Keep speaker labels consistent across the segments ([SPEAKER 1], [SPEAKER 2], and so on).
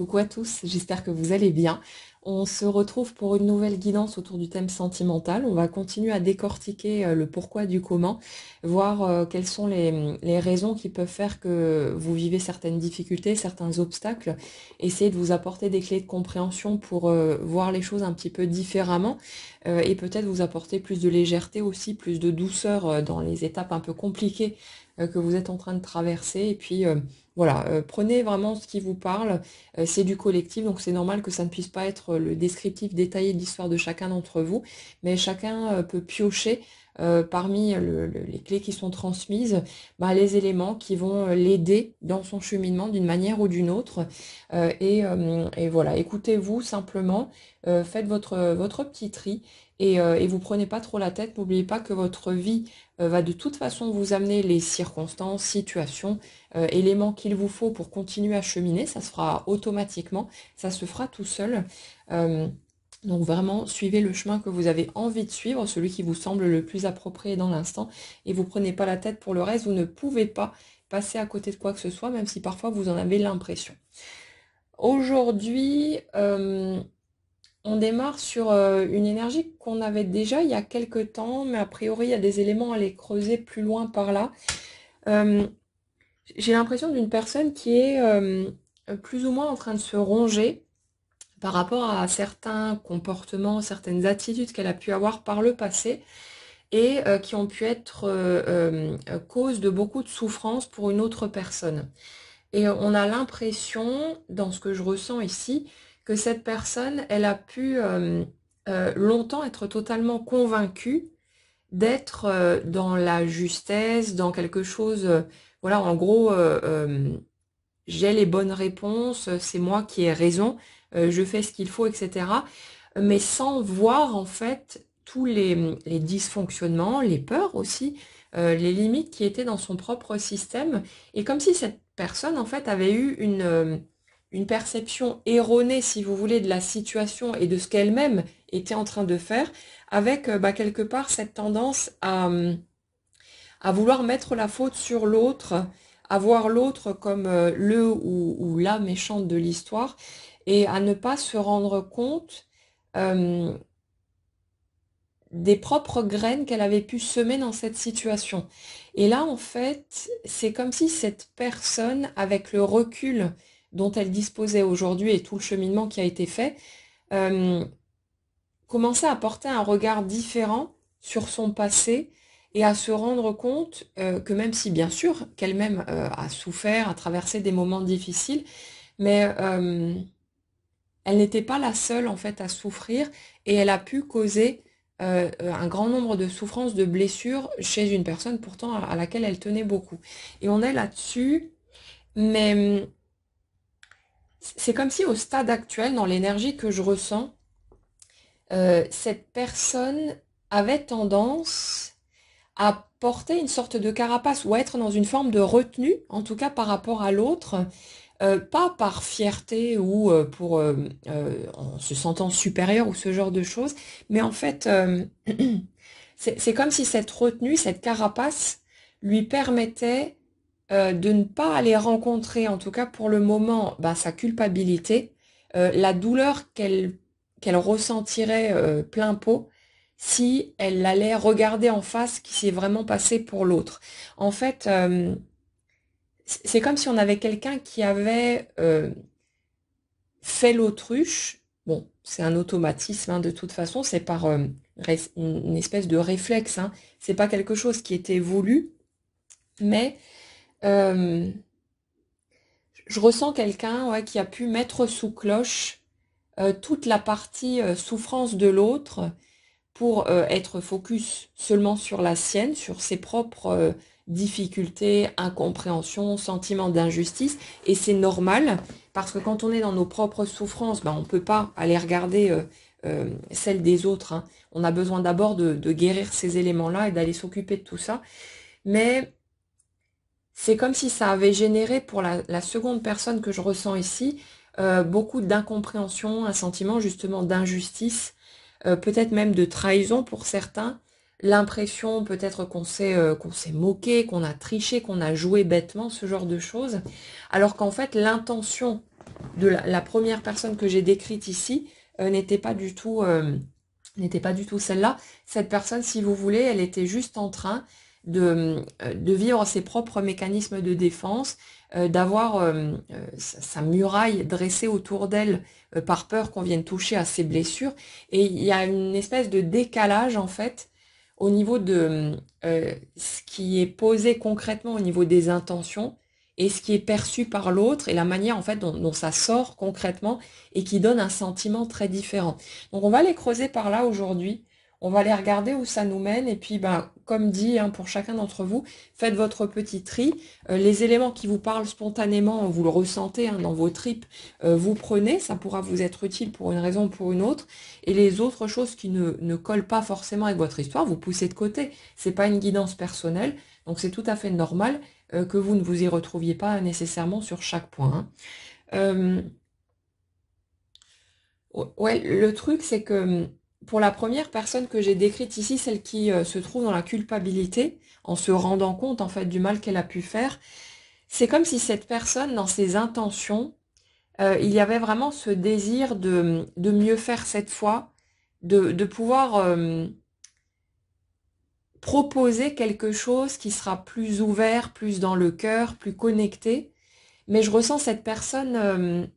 [SPEAKER 1] Coucou à tous, j'espère que vous allez bien. On se retrouve pour une nouvelle guidance autour du thème sentimental. On va continuer à décortiquer le pourquoi du comment, voir quelles sont les raisons qui peuvent faire que vous vivez certaines difficultés, certains obstacles, essayer de vous apporter des clés de compréhension pour voir les choses un petit peu différemment et peut-être vous apporter plus de légèreté aussi, plus de douceur dans les étapes un peu compliquées que vous êtes en train de traverser. Et puis voilà, prenez vraiment ce qui vous parle. C'est du collectif, donc c'est normal que ça ne puisse pas être le descriptif détaillé de l'histoire de chacun d'entre vous, mais chacun peut piocher parmi les clés qui sont transmises, les éléments qui vont l'aider dans son cheminement d'une manière ou d'une autre. Et voilà, écoutez-vous simplement, faites votre petit tri et vous prenez pas trop la tête. N'oubliez pas que votre vie va de toute façon vous amener les circonstances, situations, éléments qu'il vous faut pour continuer à cheminer. Ça se fera automatiquement, ça se fera tout seul. Euh, donc vraiment, suivez le chemin que vous avez envie de suivre, celui qui vous semble le plus approprié dans l'instant, et vous prenez pas la tête pour le reste. Vous ne pouvez pas passer à côté de quoi que ce soit, même si parfois vous en avez l'impression. Aujourd'hui, on démarre sur une énergie qu'on avait déjà il y a quelques temps, mais a priori il y a des éléments à aller creuser plus loin par là. Euh, j'ai l'impression d'une personne qui est plus ou moins en train de se ronger par rapport à certains comportements, certaines attitudes qu'elle a pu avoir par le passé et qui ont pu être cause de beaucoup de souffrance pour une autre personne. Et on a l'impression, dans ce que je ressens ici, que cette personne, elle a pu longtemps être totalement convaincue d'être dans la justesse, dans quelque chose, voilà, en gros, j'ai les bonnes réponses, c'est moi qui ai raison, je fais ce qu'il faut, etc. Mais sans voir en fait tous les dysfonctionnements, les peurs aussi, les limites qui étaient dans son propre système. Et comme si cette personne en fait avait eu une perception erronée, si vous voulez, de la situation et de ce qu'elle-même était en train de faire, avec quelque part cette tendance à vouloir mettre la faute sur l'autre, à voir l'autre comme le ou la méchante de l'histoire, et à ne pas se rendre compte euh, des propres graines qu'elle avait pu semer dans cette situation. Et là, en fait, c'est comme si cette personne, avec le recul dont elle disposait aujourd'hui et tout le cheminement qui a été fait, euh, commençait à porter un regard différent sur son passé et à se rendre compte que même si bien sûr qu'elle-même a souffert, a traversé des moments difficiles, mais elle n'était pas la seule en fait à souffrir et elle a pu causer un grand nombre de souffrances, de blessures chez une personne pourtant à laquelle elle tenait beaucoup. Et on est là-dessus, mais c'est comme si au stade actuel, dans l'énergie que je ressens, cette personne avait tendance à porter une sorte de carapace ou à être dans une forme de retenue, en tout cas par rapport à l'autre, pas par fierté ou pour en se sentant supérieur ou ce genre de choses, mais en fait, c'est comme si cette retenue, cette carapace, lui permettait de ne pas aller rencontrer, en tout cas pour le moment, sa culpabilité, la douleur qu'elle ressentirait plein pot si elle allait regarder en face ce qui s'est vraiment passé pour l'autre. En fait, c'est comme si on avait quelqu'un qui avait fait l'autruche. Bon, c'est un automatisme, hein, de toute façon, c'est par une espèce de réflexe, hein. C'est pas quelque chose qui était voulu, mais euh, je ressens quelqu'un, ouais, qui a pu mettre sous cloche toute la partie souffrance de l'autre pour être focus seulement sur la sienne, sur ses propres difficultés, incompréhensions, sentiments d'injustice. Et c'est normal, parce que quand on est dans nos propres souffrances, on ne peut pas aller regarder celles des autres, hein. On a besoin d'abord de guérir ces éléments-là et d'aller s'occuper de tout ça. Mais c'est comme si ça avait généré pour la seconde personne que je ressens ici beaucoup d'incompréhension, un sentiment justement d'injustice, peut-être même de trahison pour certains, l'impression peut-être qu'on s'est moqué, qu'on a triché, qu'on a joué bêtement, ce genre de choses, alors qu'en fait l'intention la première personne que j'ai décrite ici n'était pas du tout celle-là. Cette personne, si vous voulez, elle était juste en train de vivre ses propres mécanismes de défense, d'avoir sa muraille dressée autour d'elle par peur qu'on vienne toucher à ses blessures. Et il y a une espèce de décalage, en fait, au niveau de ce qui est posé concrètement au niveau des intentions et ce qui est perçu par l'autre et la manière, en fait, dont ça sort concrètement et qui donne un sentiment très différent. Donc on va les creuser par là aujourd'hui, on va les regarder où ça nous mène et puis ben, comme dit hein, pour chacun d'entre vous, faites votre petit tri. Les éléments qui vous parlent spontanément, vous le ressentez hein, dans vos tripes, vous prenez, ça pourra vous être utile pour une raison ou pour une autre. Et les autres choses qui ne collent pas forcément avec votre histoire, vous poussez de côté. C'est pas une guidance personnelle, donc c'est tout à fait normal que vous ne vous y retrouviez pas nécessairement sur chaque point. Hein. Euh, Ouais, le truc, c'est que pour la première personne que j'ai décrite ici, celle qui se trouve dans la culpabilité, en se rendant compte en fait du mal qu'elle a pu faire, c'est comme si cette personne, dans ses intentions, il y avait vraiment ce désir de mieux faire cette fois, de pouvoir proposer quelque chose qui sera plus ouvert, plus dans le cœur, plus connecté. Mais je ressens cette personne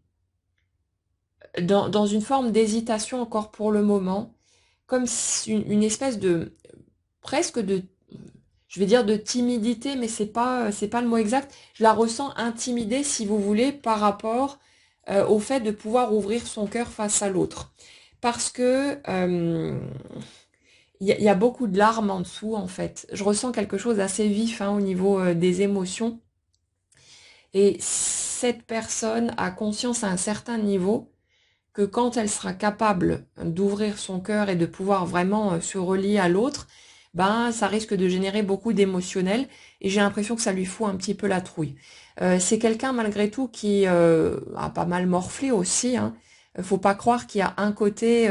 [SPEAKER 1] dans une forme d'hésitation encore pour le moment, comme une espèce de presque de, je vais dire de timidité, mais c'est pas le mot exact. Je la ressens intimidée, si vous voulez, par rapport au fait de pouvoir ouvrir son cœur face à l'autre, parce que y a beaucoup de larmes en dessous en fait. Je ressens quelque chose d'assez vif hein, au niveau des émotions, et cette personne a conscience à un certain niveau que quand elle sera capable d'ouvrir son cœur et de pouvoir vraiment se relier à l'autre, ben ça risque de générer beaucoup d'émotionnel et j'ai l'impression que ça lui fout un petit peu la trouille. C'est quelqu'un malgré tout qui a pas mal morflé aussi. Hein. Faut pas croire qu'il y a un côté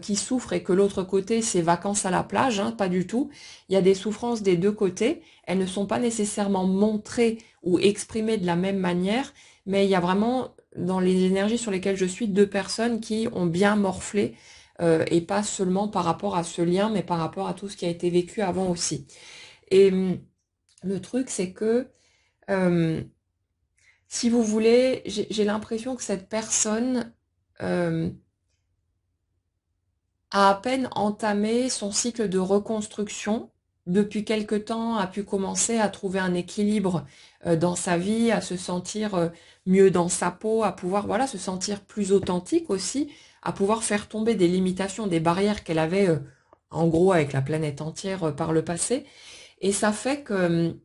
[SPEAKER 1] qui souffre et que l'autre côté c'est vacances à la plage, hein, pas du tout. Il y a des souffrances des deux côtés. Elles ne sont pas nécessairement montrées ou exprimées de la même manière, mais il y a vraiment dans les énergies sur lesquelles je suis, deux personnes qui ont bien morflé, et pas seulement par rapport à ce lien, mais par rapport à tout ce qui a été vécu avant aussi. Et le truc, c'est que, euh, si vous voulez, j'ai l'impression que cette personne euh, a à peine entamé son cycle de reconstruction. Depuis quelque temps, a pu commencer à trouver un équilibre dans sa vie, à se sentir mieux dans sa peau, à pouvoir voilà se sentir plus authentique aussi, à pouvoir faire tomber des limitations, des barrières qu'elle avait en gros avec la planète entière par le passé. Et ça fait que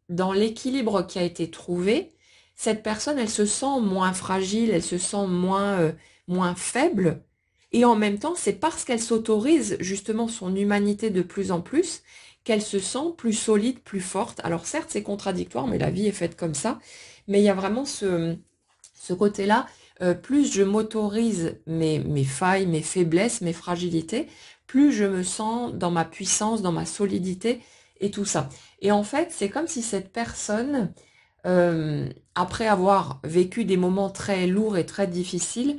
[SPEAKER 1] dans l'équilibre qui a été trouvé, cette personne, elle se sent moins fragile, elle se sent moins faible. Et en même temps, c'est parce qu'elle s'autorise justement son humanité de plus en plus qu'elle se sent plus solide, plus forte. Alors certes, c'est contradictoire, mais la vie est faite comme ça. Mais il y a vraiment ce côté-là. Plus je m'autorise mes failles, mes faiblesses, mes fragilités, plus je me sens dans ma puissance, dans ma solidité et tout ça. Et en fait, c'est comme si cette personne, après avoir vécu des moments très lourds et très difficiles,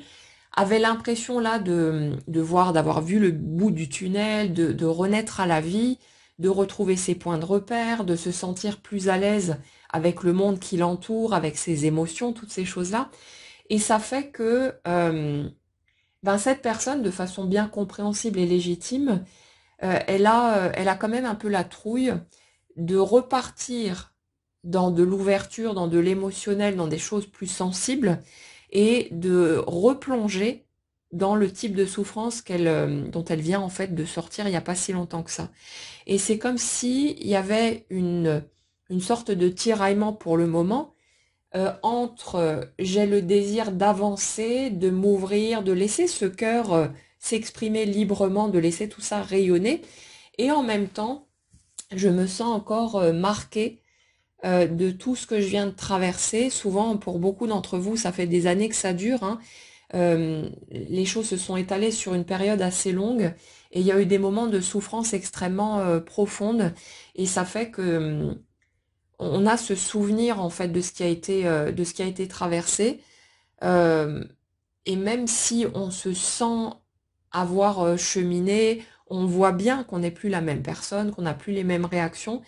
[SPEAKER 1] avait l'impression là de voir, d'avoir vu le bout du tunnel, de renaître à la vie, de retrouver ses points de repère, de se sentir plus à l'aise avec le monde qui l'entoure, avec ses émotions, toutes ces choses-là. Et ça fait que ben cette personne, de façon bien compréhensible et légitime, elle a quand même un peu la trouille de repartir dans de l'ouverture, dans de l'émotionnel, dans des choses plus sensibles, et de replonger dans le type de souffrance dont elle vient en fait de sortir il n'y a pas si longtemps que ça. Et c'est comme si il y avait une sorte de tiraillement pour le moment entre j'ai le désir d'avancer, de m'ouvrir, de laisser ce cœur s'exprimer librement, de laisser tout ça rayonner, et en même temps, je me sens encore marquée de tout ce que je viens de traverser. Souvent, pour beaucoup d'entre vous, ça fait des années que ça dure. Hein. Les choses se sont étalées sur une période assez longue et il y a eu des moments de souffrance extrêmement profondes et ça fait que on a ce souvenir en fait de ce qui a été traversé. Euh, et même si on se sent avoir cheminé, on voit bien qu'on n'est plus la même personne, qu'on n'a plus les mêmes réactions,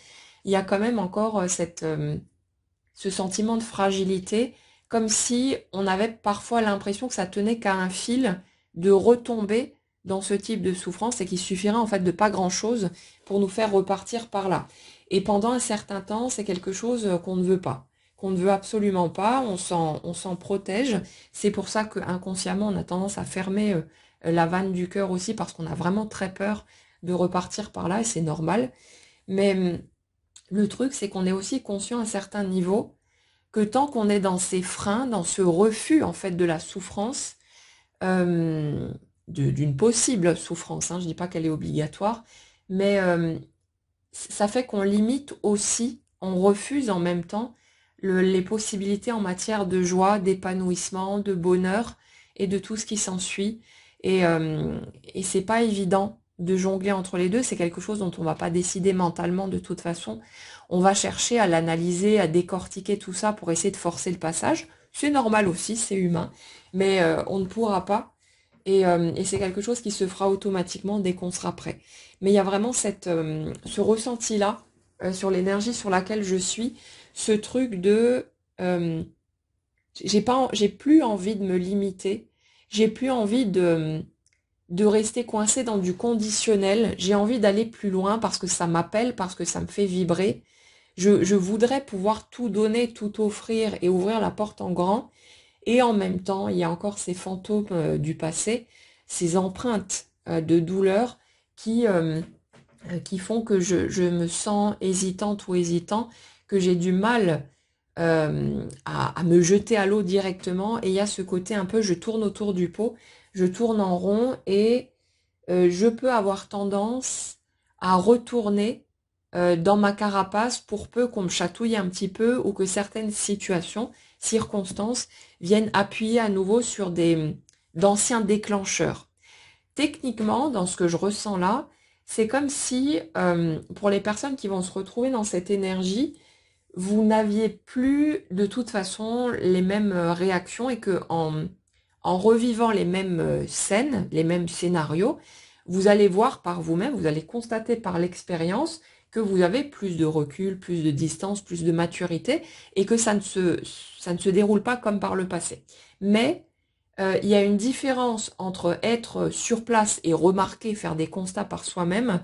[SPEAKER 1] il y a quand même encore ce sentiment de fragilité, comme si on avait parfois l'impression que ça tenait qu'à un fil de retomber dans ce type de souffrance et qu'il suffirait en fait de pas grand-chose pour nous faire repartir par là. Et pendant un certain temps, c'est quelque chose qu'on ne veut pas, qu'on ne veut absolument pas, on s'en protège. C'est pour ça que inconsciemment, on a tendance à fermer la vanne du cœur aussi parce qu'on a vraiment très peur de repartir par là et c'est normal. Mais le truc, c'est qu'on est aussi conscient à un certain niveau que tant qu'on est dans ces freins, dans ce refus en fait de la souffrance, euh, d'une possible souffrance, hein, je dis pas qu'elle est obligatoire, mais ça fait qu'on limite aussi, on refuse en même temps les possibilités en matière de joie, d'épanouissement, de bonheur et de tout ce qui s'ensuit. Et c'est pas évident de jongler entre les deux, c'est quelque chose dont on va pas décider mentalement de toute façon. On va chercher à l'analyser, à décortiquer tout ça pour essayer de forcer le passage. C'est normal aussi, c'est humain, mais on ne pourra pas. Et c'est quelque chose qui se fera automatiquement dès qu'on sera prêt. Mais il y a vraiment ce ressenti-là sur l'énergie sur laquelle je suis, ce truc de euh, j'ai plus envie de me limiter, j'ai plus envie de rester coincé dans du conditionnel, j'ai envie d'aller plus loin parce que ça m'appelle, parce que ça me fait vibrer. Je voudrais pouvoir tout donner, tout offrir et ouvrir la porte en grand. Et en même temps, il y a encore ces fantômes du passé, ces empreintes de douleur qui font que je me sens hésitante ou hésitant, que j'ai du mal à me jeter à l'eau directement. Et il y a ce côté un peu, je tourne autour du pot, je tourne en rond et je peux avoir tendance à retourner dans ma carapace pour peu qu'on me chatouille un petit peu ou que certaines situations, circonstances viennent appuyer à nouveau sur d'anciens déclencheurs. Techniquement, dans ce que je ressens là, c'est comme si pour les personnes qui vont se retrouver dans cette énergie, vous n'aviez plus de toute façon les mêmes réactions et que en revivant les mêmes scènes, les mêmes scénarios, vous allez voir par vous-même, vous allez constater par l'expérience que vous avez plus de recul, plus de distance, plus de maturité et que ça ne se déroule pas comme par le passé. Mais il y a une différence entre être sur place et remarquer, faire des constats par soi-même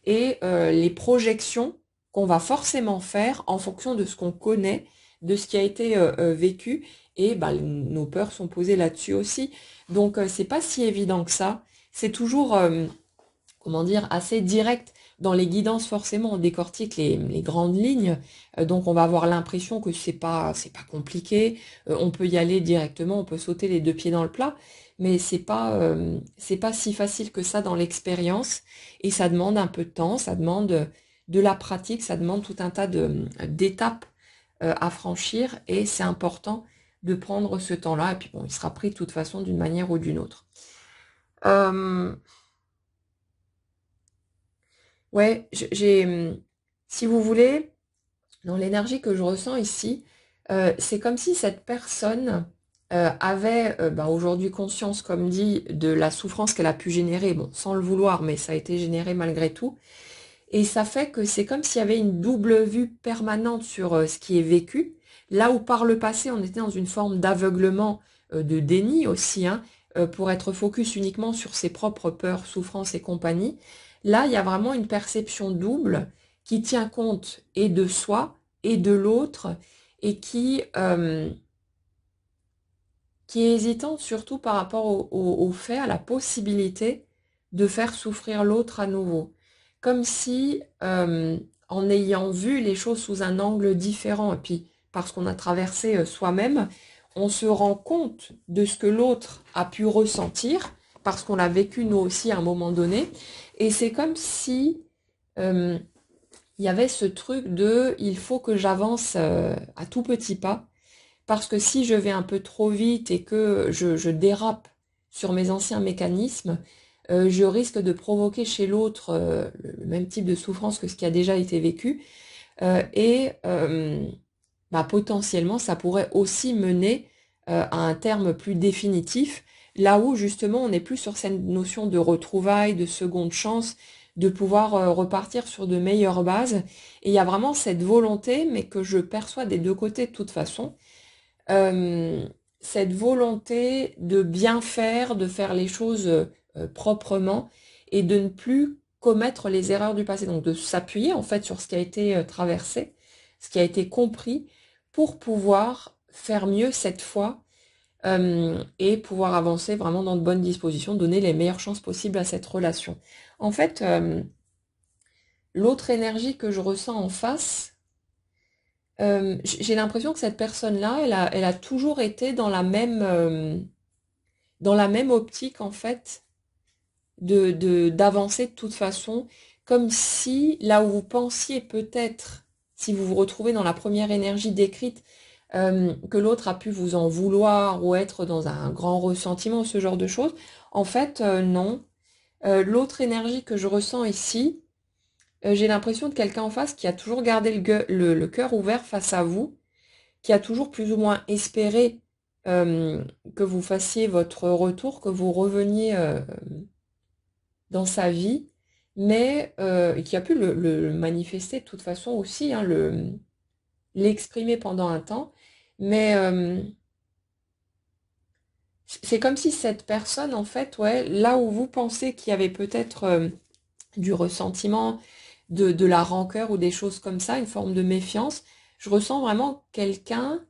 [SPEAKER 1] et les projections qu'on va forcément faire en fonction de ce qu'on connaît, de ce qui a été vécu et bah, nos peurs sont posées là-dessus aussi. Donc c'est pas si évident que ça. C'est toujours comment dire, assez direct dans les guidances. Forcément, on décortique les grandes lignes, donc on va avoir l'impression que c'est pas compliqué, on peut y aller directement, on peut sauter les deux pieds dans le plat, mais c'est pas si facile que ça dans l'expérience, et ça demande un peu de temps, ça demande de la pratique, ça demande tout un tas d'étapes à franchir, et c'est important de prendre ce temps-là, et puis bon, il sera pris de toute façon d'une manière ou d'une autre. Euh, Ouais, si vous voulez, dans l'énergie que je ressens ici, c'est comme si cette personne avait bah, aujourd'hui conscience, comme dit, de la souffrance qu'elle a pu générer, bon, sans le vouloir, mais ça a été généré malgré tout. Et ça fait que c'est comme s'il y avait une double vue permanente sur ce qui est vécu. Là où par le passé, on était dans une forme d'aveuglement, de déni aussi, hein, pour être focus uniquement sur ses propres peurs, souffrances et compagnie. Là, il y a vraiment une perception double qui tient compte et de soi et de l'autre et qui est hésitante surtout par rapport au fait, à la possibilité de faire souffrir l'autre à nouveau. Comme si, en ayant vu les choses sous un angle différent, et puis parce qu'on a traversé soi-même, on se rend compte de ce que l'autre a pu ressentir, parce qu'on l'a vécu nous aussi à un moment donné, et c'est comme si il y avait ce truc de il faut que j'avance à tout petit pas, parce que si je vais un peu trop vite et que je dérape sur mes anciens mécanismes, je risque de provoquer chez l'autre le même type de souffrance que ce qui a déjà été vécu. Et bah, potentiellement, ça pourrait aussi mener à un terme plus définitif, là où justement on n'est plus sur cette notion de retrouvailles, de seconde chance, de pouvoir repartir sur de meilleures bases. Et il y a vraiment cette volonté, mais que je perçois des deux côtés de toute façon, euh, cette volonté de bien faire, de faire les choses proprement et de ne plus commettre les erreurs du passé. Donc de s'appuyer en fait sur ce qui a été traversé, ce qui a été compris pour pouvoir faire mieux cette fois et pouvoir avancer vraiment dans de bonnes dispositions, donner les meilleures chances possibles à cette relation. En fait, l'autre énergie que je ressens en face, j'ai l'impression que cette personne-là, elle a toujours été dans la même optique, en fait, d'avancer de toute façon, comme si, là où vous pensiez peut-être, si vous vous retrouvez dans la première énergie décrite, que l'autre a pu vous en vouloir ou être dans un grand ressentiment, ce genre de choses, en fait, non. L'autre énergie que je ressens ici, j'ai l'impression de quelqu'un en face qui a toujours gardé le cœur ouvert face à vous, qui a toujours plus ou moins espéré euh, que vous fassiez votre retour, que vous reveniez dans sa vie, mais qui a pu le manifester de toute façon aussi, hein, l'exprimer pendant un temps. Mais c'est comme si cette personne, en fait, ouais, là où vous pensez qu'il y avait peut-être du ressentiment, de la rancœur ou des choses comme ça, une forme de méfiance, je ressens vraiment quelqu'un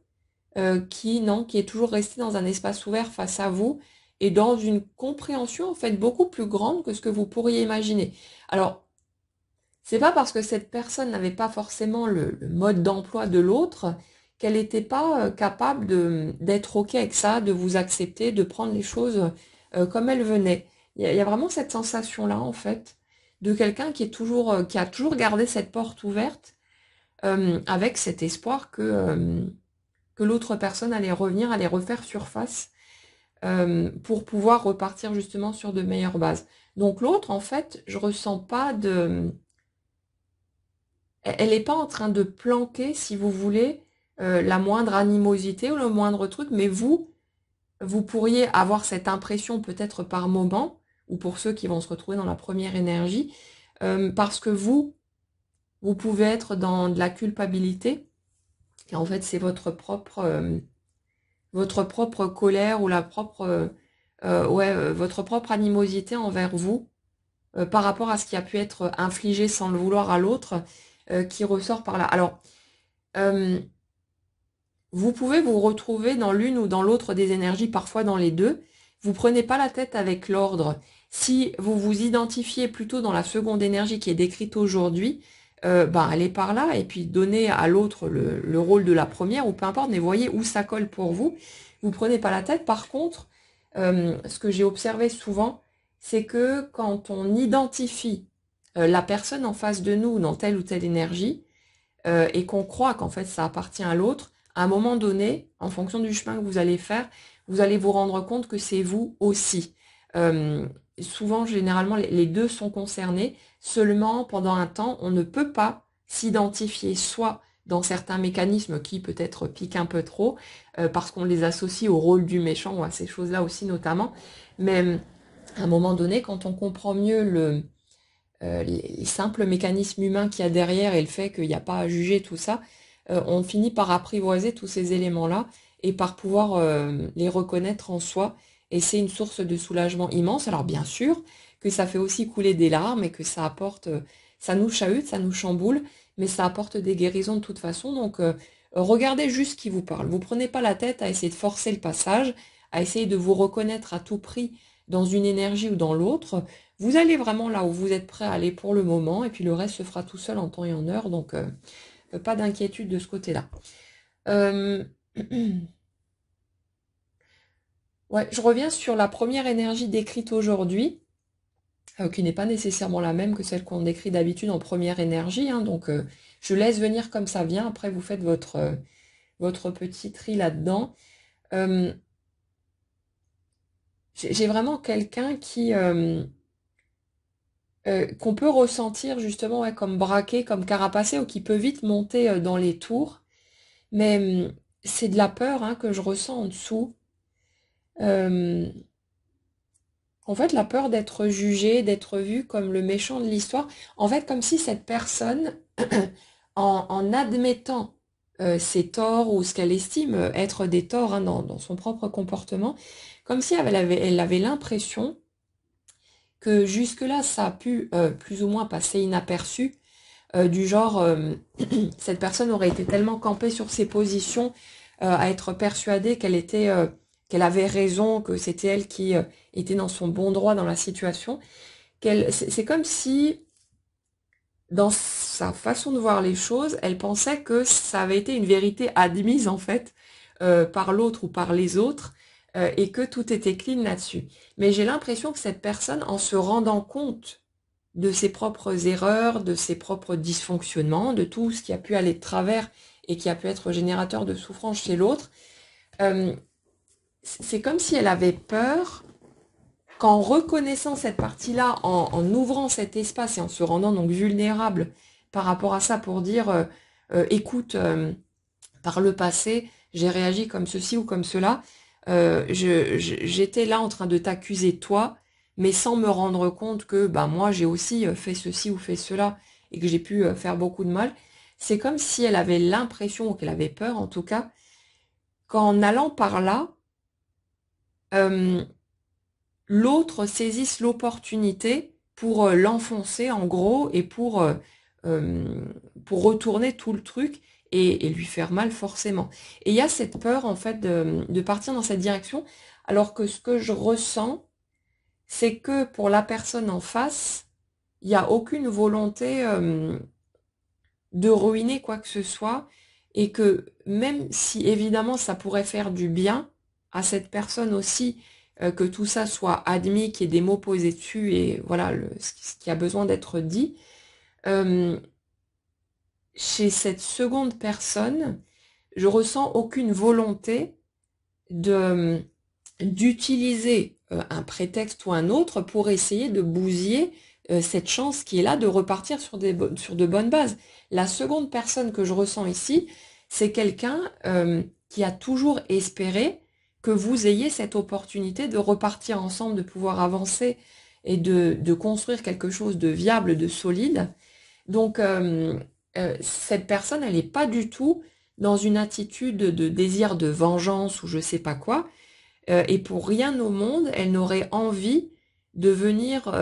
[SPEAKER 1] qui, non, qui est toujours resté dans un espace ouvert face à vous et dans une compréhension en fait beaucoup plus grande que ce que vous pourriez imaginer. Alors, c'est pas parce que cette personne n'avait pas forcément le mode d'emploi de l'autre qu'elle n'était pas capable d'être OK avec ça, de vous accepter, de prendre les choses comme elles venaient. Il y a vraiment cette sensation-là, en fait, de quelqu'un qui est toujours, qui a toujours gardé cette porte ouverte avec cet espoir que l'autre personne allait revenir, allait refaire surface pour pouvoir repartir justement sur de meilleures bases. Donc l'autre, en fait, je ressens pas de... Elle n'est pas en train de planquer, si vous voulez, la moindre animosité ou le moindre truc, mais vous pourriez avoir cette impression peut-être par moment, ou pour ceux qui vont se retrouver dans la première énergie, parce que vous pouvez être dans de la culpabilité, et en fait c'est votre propre colère ou votre propre animosité envers vous par rapport à ce qui a pu être infligé sans le vouloir à l'autre qui ressort par là. Alors, euh, vous pouvez vous retrouver dans l'une ou dans l'autre des énergies, parfois dans les deux. Vous prenez pas la tête avec l'ordre. Si vous vous identifiez plutôt dans la seconde énergie qui est décrite aujourd'hui, allez par là et puis donnez à l'autre le rôle de la première ou peu importe, mais voyez où ça colle pour vous. Vous prenez pas la tête. Par contre, ce que j'ai observé souvent, c'est que quand on identifie la personne en face de nous dans telle ou telle énergie, et qu'on croit qu'en fait ça appartient à l'autre, à un moment donné, en fonction du chemin que vous allez faire, vous allez vous rendre compte que c'est vous aussi. Euh, Souvent, généralement, les deux sont concernés. Seulement, pendant un temps, on ne peut pas s'identifier soit dans certains mécanismes qui peut-être piquent un peu trop, parce qu'on les associe au rôle du méchant ou à ces choses-là aussi notamment. Mais à un moment donné, quand on comprend mieux les simples mécanismes humains qu'il y a derrière et le fait qu'il n'y a pas à juger tout ça, on finit par apprivoiser tous ces éléments-là et par pouvoir les reconnaître en soi. Et c'est une source de soulagement immense. Alors bien sûr que ça fait aussi couler des larmes et que ça apporte, ça nous chahute, ça nous chamboule, mais ça apporte des guérisons de toute façon. Donc regardez juste qui vous parle. Vous prenez pas la tête à essayer de forcer le passage, à essayer de vous reconnaître à tout prix dans une énergie ou dans l'autre. Vous allez vraiment là où vous êtes prêt à aller pour le moment, et puis le reste se fera tout seul en temps et en heure, donc pas d'inquiétude de ce côté-là. Euh, ouais, je reviens sur la première énergie décrite aujourd'hui, qui n'est pas nécessairement la même que celle qu'on décrit d'habitude en première énergie, hein, donc je laisse venir comme ça vient, après vous faites votre petit tri là-dedans. Euh, j'ai vraiment quelqu'un qu'on peut ressentir justement ouais, comme braqué, comme carapacé, ou qui peut vite monter dans les tours. Mais c'est de la peur hein, que je ressens en dessous. Euh, En fait, la peur d'être jugé, d'être vu comme le méchant de l'histoire. En fait, comme si cette personne, en admettant ses torts ou ce qu'elle estime être des torts hein, dans son propre comportement, comme si elle avait l'impression que jusque-là, ça a pu plus ou moins passer inaperçu, du genre, cette personne aurait été tellement campée sur ses positions, à être persuadée qu'elle avait raison, que c'était elle qui était dans son bon droit dans la situation, c'est comme si, dans sa façon de voir les choses, elle pensait que ça avait été une vérité admise en fait par l'autre ou par les autres, et que tout était clean là-dessus. Mais j'ai l'impression que cette personne, en se rendant compte de ses propres erreurs, de ses propres dysfonctionnements, de tout ce qui a pu aller de travers et qui a pu être générateur de souffrance chez l'autre, euh, c'est comme si elle avait peur qu'en reconnaissant cette partie-là, en ouvrant cet espace et en se rendant donc vulnérable par rapport à ça pour dire écoute, par le passé, j'ai réagi comme ceci ou comme cela, j'étais là en train de t'accuser toi, mais sans me rendre compte que bah, moi j'ai aussi fait ceci ou fait cela et que j'ai pu faire beaucoup de mal. C'est comme si elle avait l'impression, ou qu'elle avait peur en tout cas, qu'en allant par là, euh, l'autre saisisse l'opportunité pour l'enfoncer en gros et euh, pour retourner tout le truc et lui faire mal forcément. Et il y a cette peur en fait de partir dans cette direction, alors que ce que je ressens, c'est que pour la personne en face, il n'y a aucune volonté de ruiner quoi que ce soit, et que même si évidemment ça pourrait faire du bien à cette personne aussi, que tout ça soit admis, qu'il y ait des mots posés dessus et voilà ce qui a besoin d'être dit, euh, chez cette seconde personne, je ressens aucune volonté de d'utiliser un prétexte ou un autre pour essayer de bousiller cette chance qui est là de repartir sur sur de bonnes bases. La seconde personne que je ressens ici, c'est quelqu'un qui a toujours espéré que vous ayez cette opportunité de repartir ensemble, de pouvoir avancer et de construire quelque chose de viable, de solide. Donc, cette personne, elle n'est pas du tout dans une attitude de désir de vengeance ou je sais pas quoi. Et pour rien au monde, elle n'aurait envie de venir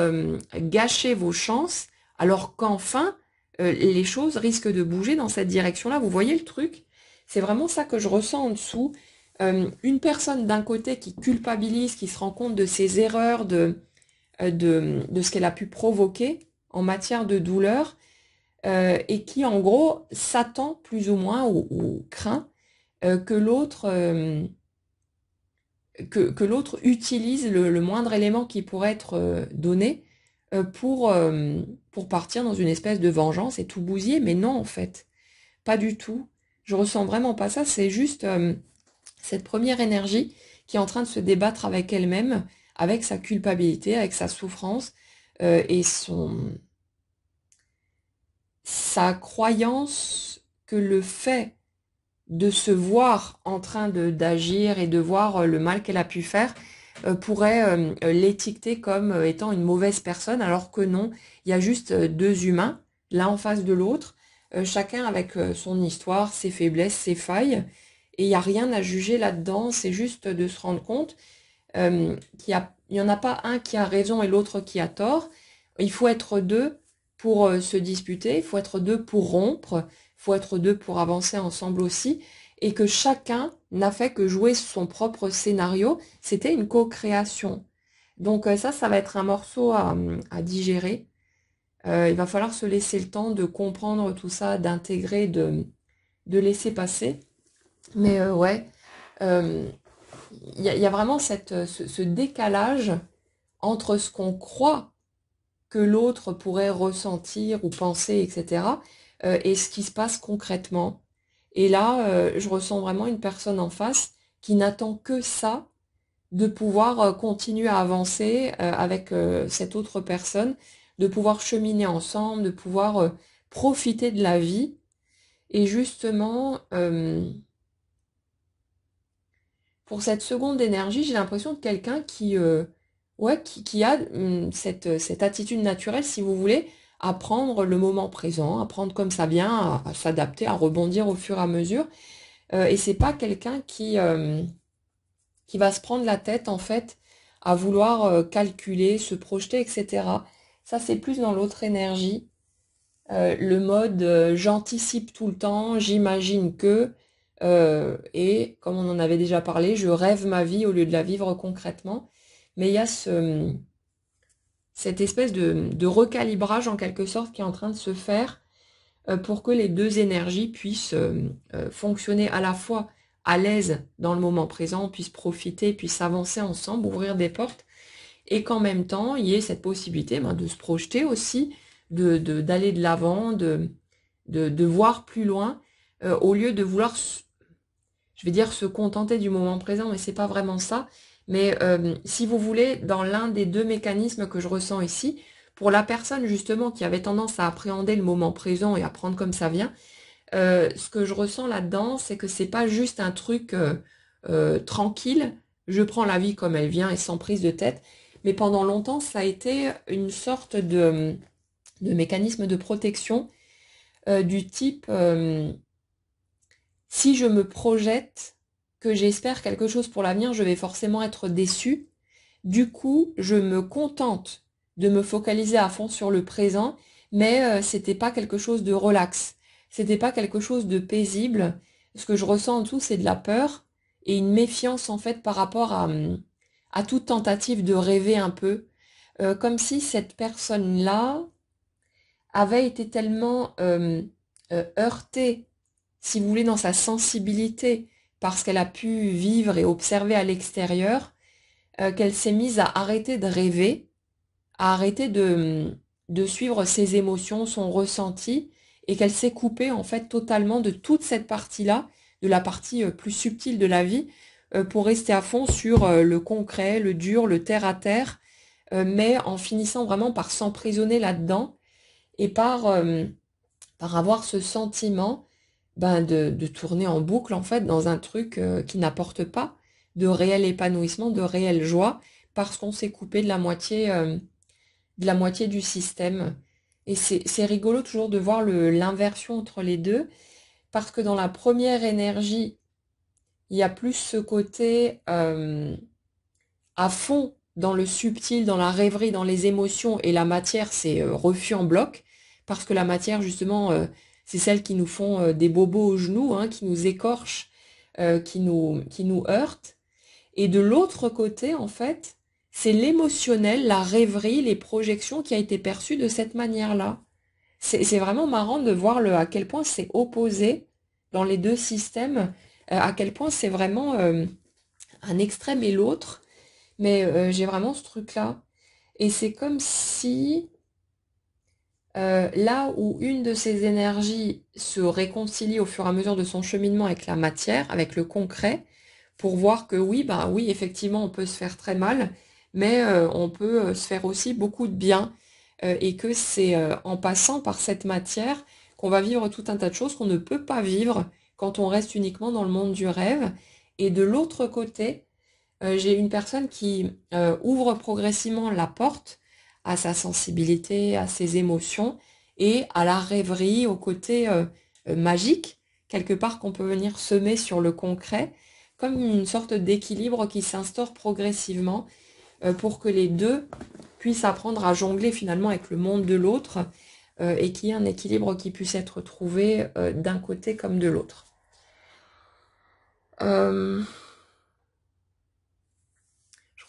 [SPEAKER 1] gâcher vos chances, alors qu'enfin, les choses risquent de bouger dans cette direction-là. Vous voyez le truc? C'est vraiment ça que je ressens en dessous. Une personne d'un côté qui culpabilise, qui se rend compte de ses erreurs, de ce qu'elle a pu provoquer en matière de douleur, et qui en gros s'attend plus ou moins ou craint que l'autre que l'autre utilise le moindre élément qui pourrait être donné pour partir dans une espèce de vengeance et tout bousiller. Mais non, en fait, pas du tout. Je ressens vraiment pas ça. C'est juste cette première énergie qui est en train de se débattre avec elle-même, avec sa culpabilité, avec sa souffrance et sa croyance que le fait de se voir en train d'agir et de voir le mal qu'elle a pu faire pourrait l'étiqueter comme étant une mauvaise personne, alors que non, il y a juste deux humains, l'un en face de l'autre, chacun avec son histoire, ses faiblesses, ses failles, et il n'y a rien à juger là-dedans, c'est juste de se rendre compte il n'y en a pas un qui a raison et l'autre qui a tort. Il faut être deux pour se disputer, il faut être deux pour rompre, il faut être deux pour avancer ensemble aussi, et que chacun n'a fait que jouer son propre scénario. C'était une co-création. Donc ça va être un morceau à digérer. Il va falloir se laisser le temps de comprendre tout ça, d'intégrer, de laisser passer. Mais ouais, euh, il y a vraiment ce décalage entre ce qu'on croit que l'autre pourrait ressentir ou penser, etc., et ce qui se passe concrètement. Et là, je ressens vraiment une personne en face qui n'attend que ça, de pouvoir continuer à avancer avec cette autre personne, de pouvoir cheminer ensemble, de pouvoir profiter de la vie. Et justement, pour cette seconde énergie, j'ai l'impression de quelqu'un ouais, qui a cette attitude naturelle, si vous voulez, à prendre le moment présent, à prendre comme ça vient, à s'adapter, à rebondir au fur et à mesure. Et c'est pas quelqu'un qui va se prendre la tête, en fait, à vouloir calculer, se projeter, etc. Ça, c'est plus dans l'autre énergie. Le mode j'anticipe tout le temps, j'imagine que, et comme on en avait déjà parlé, je rêve ma vie au lieu de la vivre concrètement. Mais il y a cette espèce de recalibrage en quelque sorte qui est en train de se faire pour que les deux énergies puissent fonctionner à la fois à l'aise dans le moment présent, puissent profiter, puissent avancer ensemble, ouvrir des portes, et qu'en même temps, il y ait cette possibilité de se projeter aussi, d'aller de l'avant, de voir plus loin, au lieu de vouloir, je vais dire, se contenter du moment présent, mais c'est pas vraiment ça. Mais si vous voulez, dans l'un des deux mécanismes que je ressens ici, pour la personne justement qui avait tendance à appréhender le moment présent et à prendre comme ça vient, ce que je ressens là-dedans, c'est que c'est pas juste un truc tranquille, je prends la vie comme elle vient et sans prise de tête, mais pendant longtemps, ça a été une sorte de mécanisme de protection du type si je me projette que j'espère quelque chose pour l'avenir, je vais forcément être déçue. Du coup, je me contente de me focaliser à fond sur le présent, mais c'était pas quelque chose de relax, c'était pas quelque chose de paisible. Ce que je ressens en dessous, c'est de la peur et une méfiance en fait par rapport à toute tentative de rêver un peu, comme si cette personne-là avait été tellement heurtée, si vous voulez, dans sa sensibilité, parce qu'elle a pu vivre et observer à l'extérieur, qu'elle s'est mise à arrêter de rêver, à arrêter de suivre ses émotions, son ressenti, et qu'elle s'est coupée en fait totalement de toute cette partie-là, de la partie plus subtile de la vie, pour rester à fond sur le concret, le dur, le terre-à-terre, mais en finissant vraiment par s'emprisonner là-dedans et par avoir ce sentiment de tourner en boucle en fait dans un truc qui n'apporte pas de réel épanouissement, de réelle joie, parce qu'on s'est coupé de la moitié du système. Et c'est rigolo toujours de voir l'inversion entre les deux, parce que dans la première énergie, il y a plus ce côté à fond dans le subtil, dans la rêverie, dans les émotions, et la matière, c'est refus en bloc, parce que la matière, justement, c'est celles qui nous font des bobos aux genoux, hein, qui nous écorchent, qui nous heurtent. Et de l'autre côté, en fait, c'est l'émotionnel, la rêverie, les projections qui a été perçue de cette manière-là. C'est vraiment marrant de voir à quel point c'est opposé dans les deux systèmes, à quel point c'est vraiment un extrême et l'autre. Mais j'ai vraiment ce truc-là. Et c'est comme si là où une de ces énergies se réconcilie au fur et à mesure de son cheminement avec la matière, avec le concret, pour voir que oui, bah oui, effectivement, on peut se faire très mal, mais on peut se faire aussi beaucoup de bien, et que c'est en passant par cette matière qu'on va vivre tout un tas de choses qu'on ne peut pas vivre quand on reste uniquement dans le monde du rêve. Et de l'autre côté, j'ai une personne qui ouvre progressivement la porte à sa sensibilité, à ses émotions et à la rêverie, au côté magique, quelque part qu'on peut venir semer sur le concret, comme une sorte d'équilibre qui s'instaure progressivement pour que les deux puissent apprendre à jongler finalement avec le monde de l'autre et qu'il y ait un équilibre qui puisse être trouvé d'un côté comme de l'autre. Je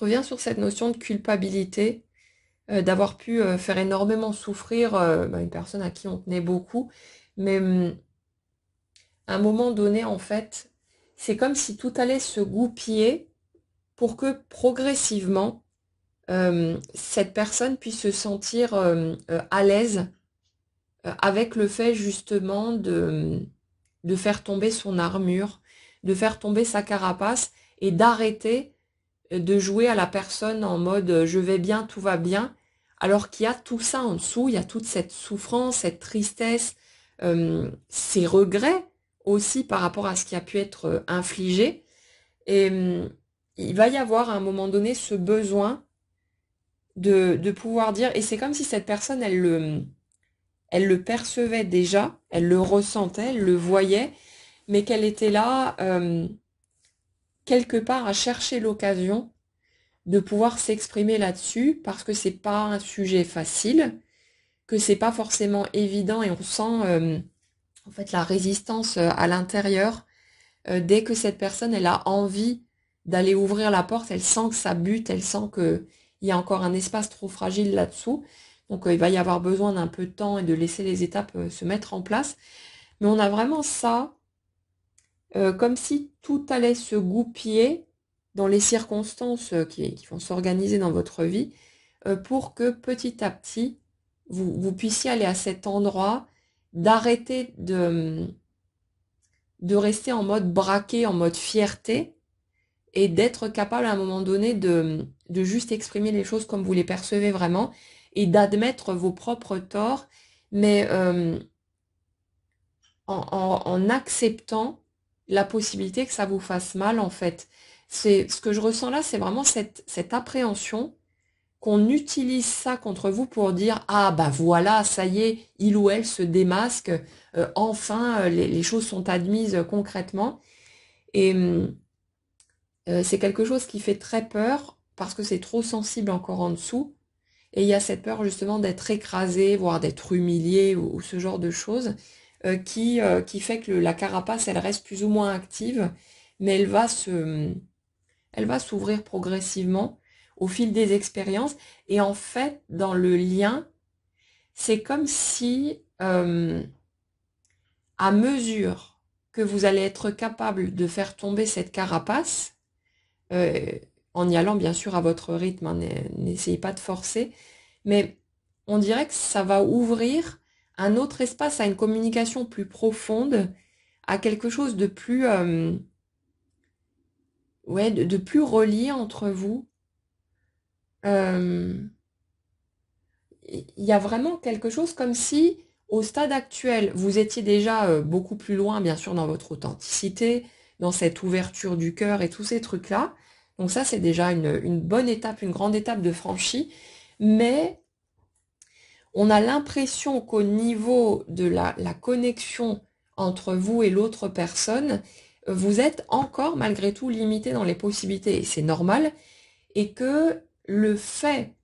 [SPEAKER 1] reviens sur cette notion de culpabilité, d'avoir pu faire énormément souffrir une personne à qui on tenait beaucoup. Mais à un moment donné, en fait, c'est comme si tout allait se goupiller pour que progressivement, cette personne puisse se sentir à l'aise avec le fait justement de faire tomber son armure, de faire tomber sa carapace et d'arrêter de jouer à la personne en mode je vais bien, tout va bien, alors qu'il y a tout ça en dessous, il y a toute cette souffrance, cette tristesse, ces regrets aussi par rapport à ce qui a pu être infligé. Et il va y avoir à un moment donné ce besoin de pouvoir dire, et c'est comme si cette personne, elle le percevait déjà, elle le ressentait, elle le voyait, mais qu'elle était là quelque part à chercher l'occasion de pouvoir s'exprimer là-dessus parce que c'est pas un sujet facile, que c'est pas forcément évident et on sent en fait la résistance à l'intérieur dès que cette personne elle a envie d'aller ouvrir la porte, elle sent que ça bute, elle sent que il y a encore un espace trop fragile là-dessous. Donc il va y avoir besoin d'un peu de temps et de laisser les étapes se mettre en place. Mais on a vraiment ça comme si tout allait se goupiller dans les circonstances qui vont s'organiser dans votre vie pour que petit à petit, vous puissiez aller à cet endroit, d'arrêter de rester en mode braqué, en mode fierté, et d'être capable à un moment donné de juste exprimer les choses comme vous les percevez vraiment, et d'admettre vos propres torts, mais en acceptant la possibilité que ça vous fasse mal en fait. C'est ce que je ressens là, c'est vraiment cette appréhension qu'on utilise ça contre vous pour dire ah bah voilà, ça y est, il ou elle se démasque, enfin les choses sont admises concrètement. Et c'est quelque chose qui fait très peur parce que c'est trop sensible encore en dessous. Et il y a cette peur justement d'être écrasé, voire d'être humilié ou ce genre de choses qui fait que la carapace, elle reste plus ou moins active, mais elle va s'ouvrir progressivement au fil des expériences. Et en fait, dans le lien, c'est comme si, à mesure que vous allez être capable de faire tomber cette carapace, euh, en y allant bien sûr à votre rythme, hein, n'essayez pas de forcer, mais on dirait que ça va ouvrir un autre espace à une communication plus profonde, à quelque chose de plus, ouais, de plus relié entre vous. Euh, Il y a vraiment quelque chose comme si, au stade actuel, vous étiez déjà beaucoup plus loin, bien sûr, dans votre authenticité, dans cette ouverture du cœur et tous ces trucs-là. Donc ça, c'est déjà une bonne étape, une grande étape de franchie. Mais on a l'impression qu'au niveau de la connexion entre vous et l'autre personne, vous êtes encore malgré tout limité dans les possibilités. Et c'est normal. Et que le fait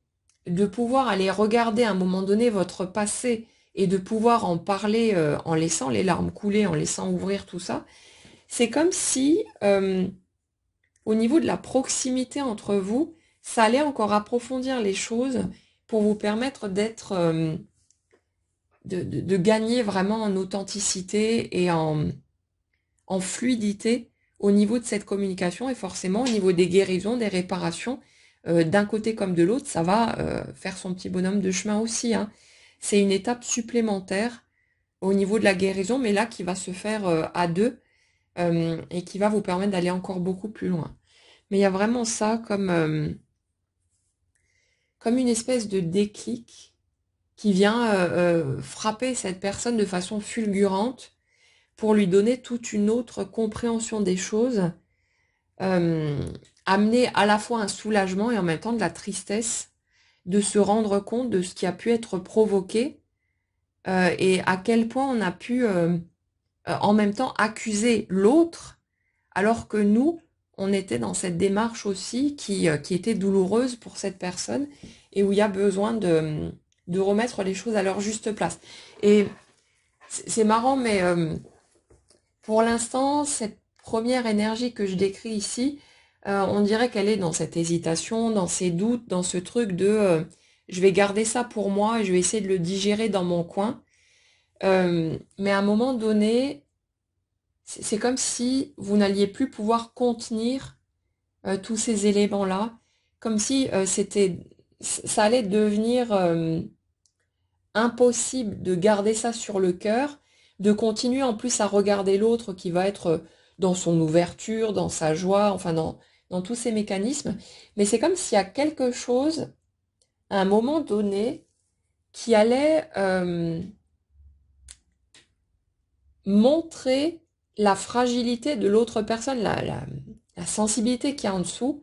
[SPEAKER 1] de pouvoir aller regarder à un moment donné votre passé et de pouvoir en parler en laissant les larmes couler, en laissant ouvrir tout ça, c'est comme si au niveau de la proximité entre vous, ça allait encore approfondir les choses pour vous permettre d'être, de gagner vraiment en authenticité et en fluidité au niveau de cette communication et forcément au niveau des guérisons, des réparations, d'un côté comme de l'autre, ça va faire son petit bonhomme de chemin aussi, hein. C'est une étape supplémentaire au niveau de la guérison, mais là qui va se faire à deux et qui va vous permettre d'aller encore beaucoup plus loin. Mais il y a vraiment ça comme une espèce de déclic qui vient frapper cette personne de façon fulgurante pour lui donner toute une autre compréhension des choses, euh, amener à la fois un soulagement et en même temps de la tristesse de se rendre compte de ce qui a pu être provoqué et à quel point on a pu en même temps accuser l'autre alors que nous, on était dans cette démarche aussi qui était douloureuse pour cette personne et où il y a besoin de remettre les choses à leur juste place. Et c'est marrant, mais pour l'instant, cette première énergie que je décris ici, on dirait qu'elle est dans cette hésitation, dans ces doutes, dans ce truc de je vais garder ça pour moi et je vais essayer de le digérer dans mon coin. Mais à un moment donné, c'est comme si vous n'alliez plus pouvoir contenir tous ces éléments-là, comme si ça allait devenir impossible de garder ça sur le cœur, de continuer en plus à regarder l'autre qui va être dans son ouverture, dans sa joie, enfin dans tous ces mécanismes. Mais c'est comme s'il y a quelque chose, à un moment donné, qui allait montrer la fragilité de l'autre personne, la sensibilité qu'il y a en dessous,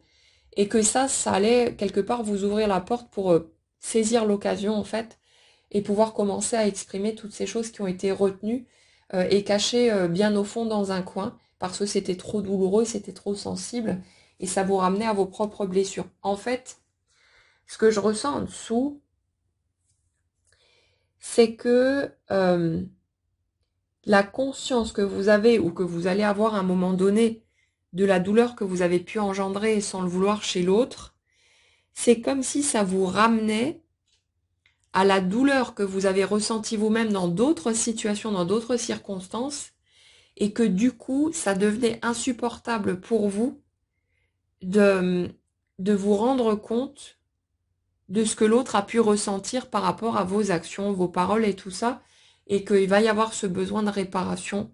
[SPEAKER 1] et que ça allait quelque part vous ouvrir la porte pour saisir l'occasion en fait, et pouvoir commencer à exprimer toutes ces choses qui ont été retenues et cachées bien au fond dans un coin, parce que c'était trop douloureux, c'était trop sensible, et ça vous ramenait à vos propres blessures. En fait, ce que je ressens en dessous, c'est que la conscience que vous avez ou que vous allez avoir à un moment donné de la douleur que vous avez pu engendrer sans le vouloir chez l'autre, c'est comme si ça vous ramenait à la douleur que vous avez ressentie vous-même dans d'autres situations, dans d'autres circonstances, et que du coup, ça devenait insupportable pour vous de, de vous rendre compte de ce que l'autre a pu ressentir par rapport à vos actions, vos paroles et tout ça, et qu'il va y avoir ce besoin de réparation,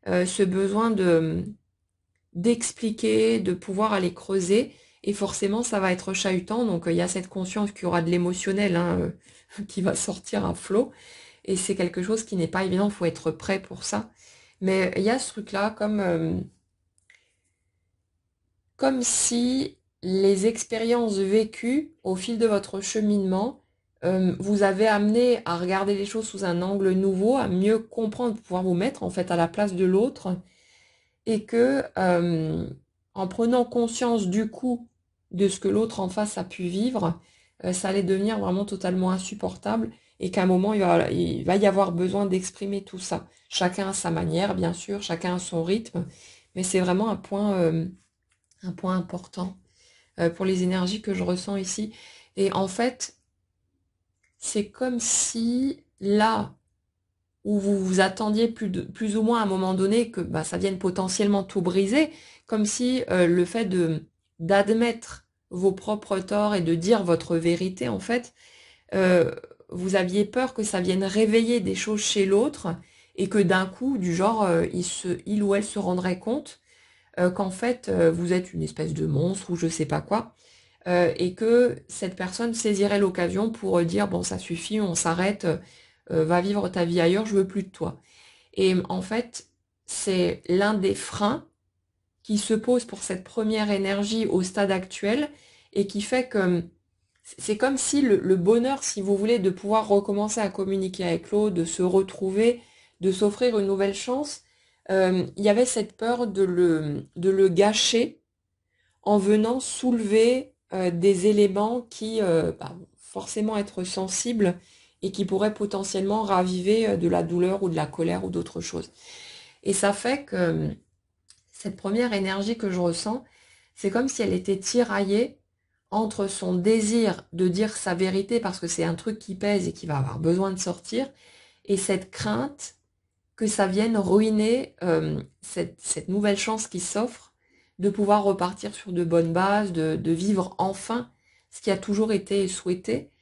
[SPEAKER 1] ce besoin d'expliquer, de pouvoir aller creuser, et forcément ça va être chahutant, donc il y a cette conscience qu'il y aura de l'émotionnel hein, qui va sortir à flot, et c'est quelque chose qui n'est pas évident, il faut être prêt pour ça. Mais il y a ce truc-là comme si les expériences vécues au fil de votre cheminement vous avaient amené à regarder les choses sous un angle nouveau, à mieux comprendre, pouvoir vous mettre en fait à la place de l'autre, et que en prenant conscience du coup de ce que l'autre en face a pu vivre, ça allait devenir vraiment totalement insupportable, et qu'à un moment il va y avoir besoin d'exprimer tout ça. Chacun à sa manière, bien sûr, chacun à son rythme, mais c'est vraiment un point important pour les énergies que je ressens ici. Et en fait, c'est comme si là où vous vous attendiez plus ou moins à un moment donné que bah, ça vienne potentiellement tout briser, comme si le fait d'admettre vos propres torts et de dire votre vérité, en fait, euh, vous aviez peur que ça vienne réveiller des choses chez l'autre, et que d'un coup, du genre, il ou elle se rendrait compte qu'en fait, vous êtes une espèce de monstre ou je sais pas quoi, et que cette personne saisirait l'occasion pour dire, bon, ça suffit, on s'arrête, va vivre ta vie ailleurs, je veux plus de toi. Et en fait, c'est l'un des freins qui se pose pour cette première énergie au stade actuel, et qui fait que c'est comme si le bonheur, si vous voulez, de pouvoir recommencer à communiquer avec l'autre, de se retrouver, de s'offrir une nouvelle chance, il y avait cette peur de le gâcher en venant soulever des éléments qui bah, forcément être sensibles, et qui pourraient potentiellement raviver de la douleur ou de la colère ou d'autres choses. Et ça fait que cette première énergie que je ressens, c'est comme si elle était tiraillée entre son désir de dire sa vérité parce que c'est un truc qui pèse et qui va avoir besoin de sortir, et cette crainte que ça vienne ruiner cette nouvelle chance qui s'offre de pouvoir repartir sur de bonnes bases, de vivre enfin ce qui a toujours été souhaité.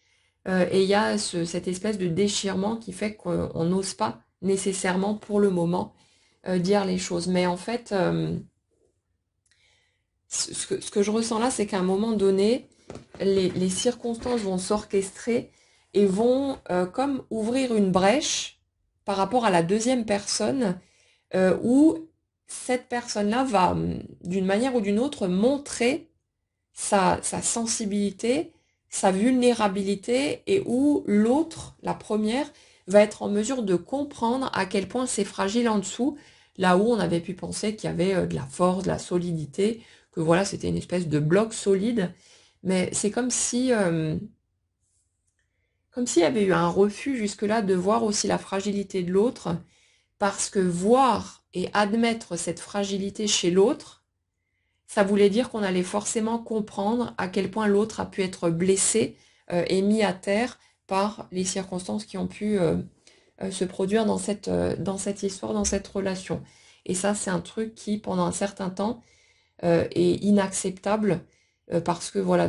[SPEAKER 1] Et il y a cette espèce de déchirement qui fait qu'on n'ose pas nécessairement pour le moment dire les choses. Mais en fait, ce que je ressens là, c'est qu'à un moment donné, les circonstances vont s'orchestrer et vont comme ouvrir une brèche par rapport à la deuxième personne, où cette personne-là va, d'une manière ou d'une autre, montrer sa sensibilité, sa vulnérabilité, et où l'autre, la première, va être en mesure de comprendre à quel point c'est fragile en dessous, là où on avait pu penser qu'il y avait de la force, de la solidité, que voilà, c'était une espèce de bloc solide. Mais c'est comme s'il y avait eu un refus jusque-là de voir aussi la fragilité de l'autre, parce que voir et admettre cette fragilité chez l'autre, ça voulait dire qu'on allait forcément comprendre à quel point l'autre a pu être blessé et mis à terre par les circonstances qui ont pu se produire dans cette histoire, dans cette relation. Et ça, c'est un truc qui, pendant un certain temps, est inacceptable, parce que voilà,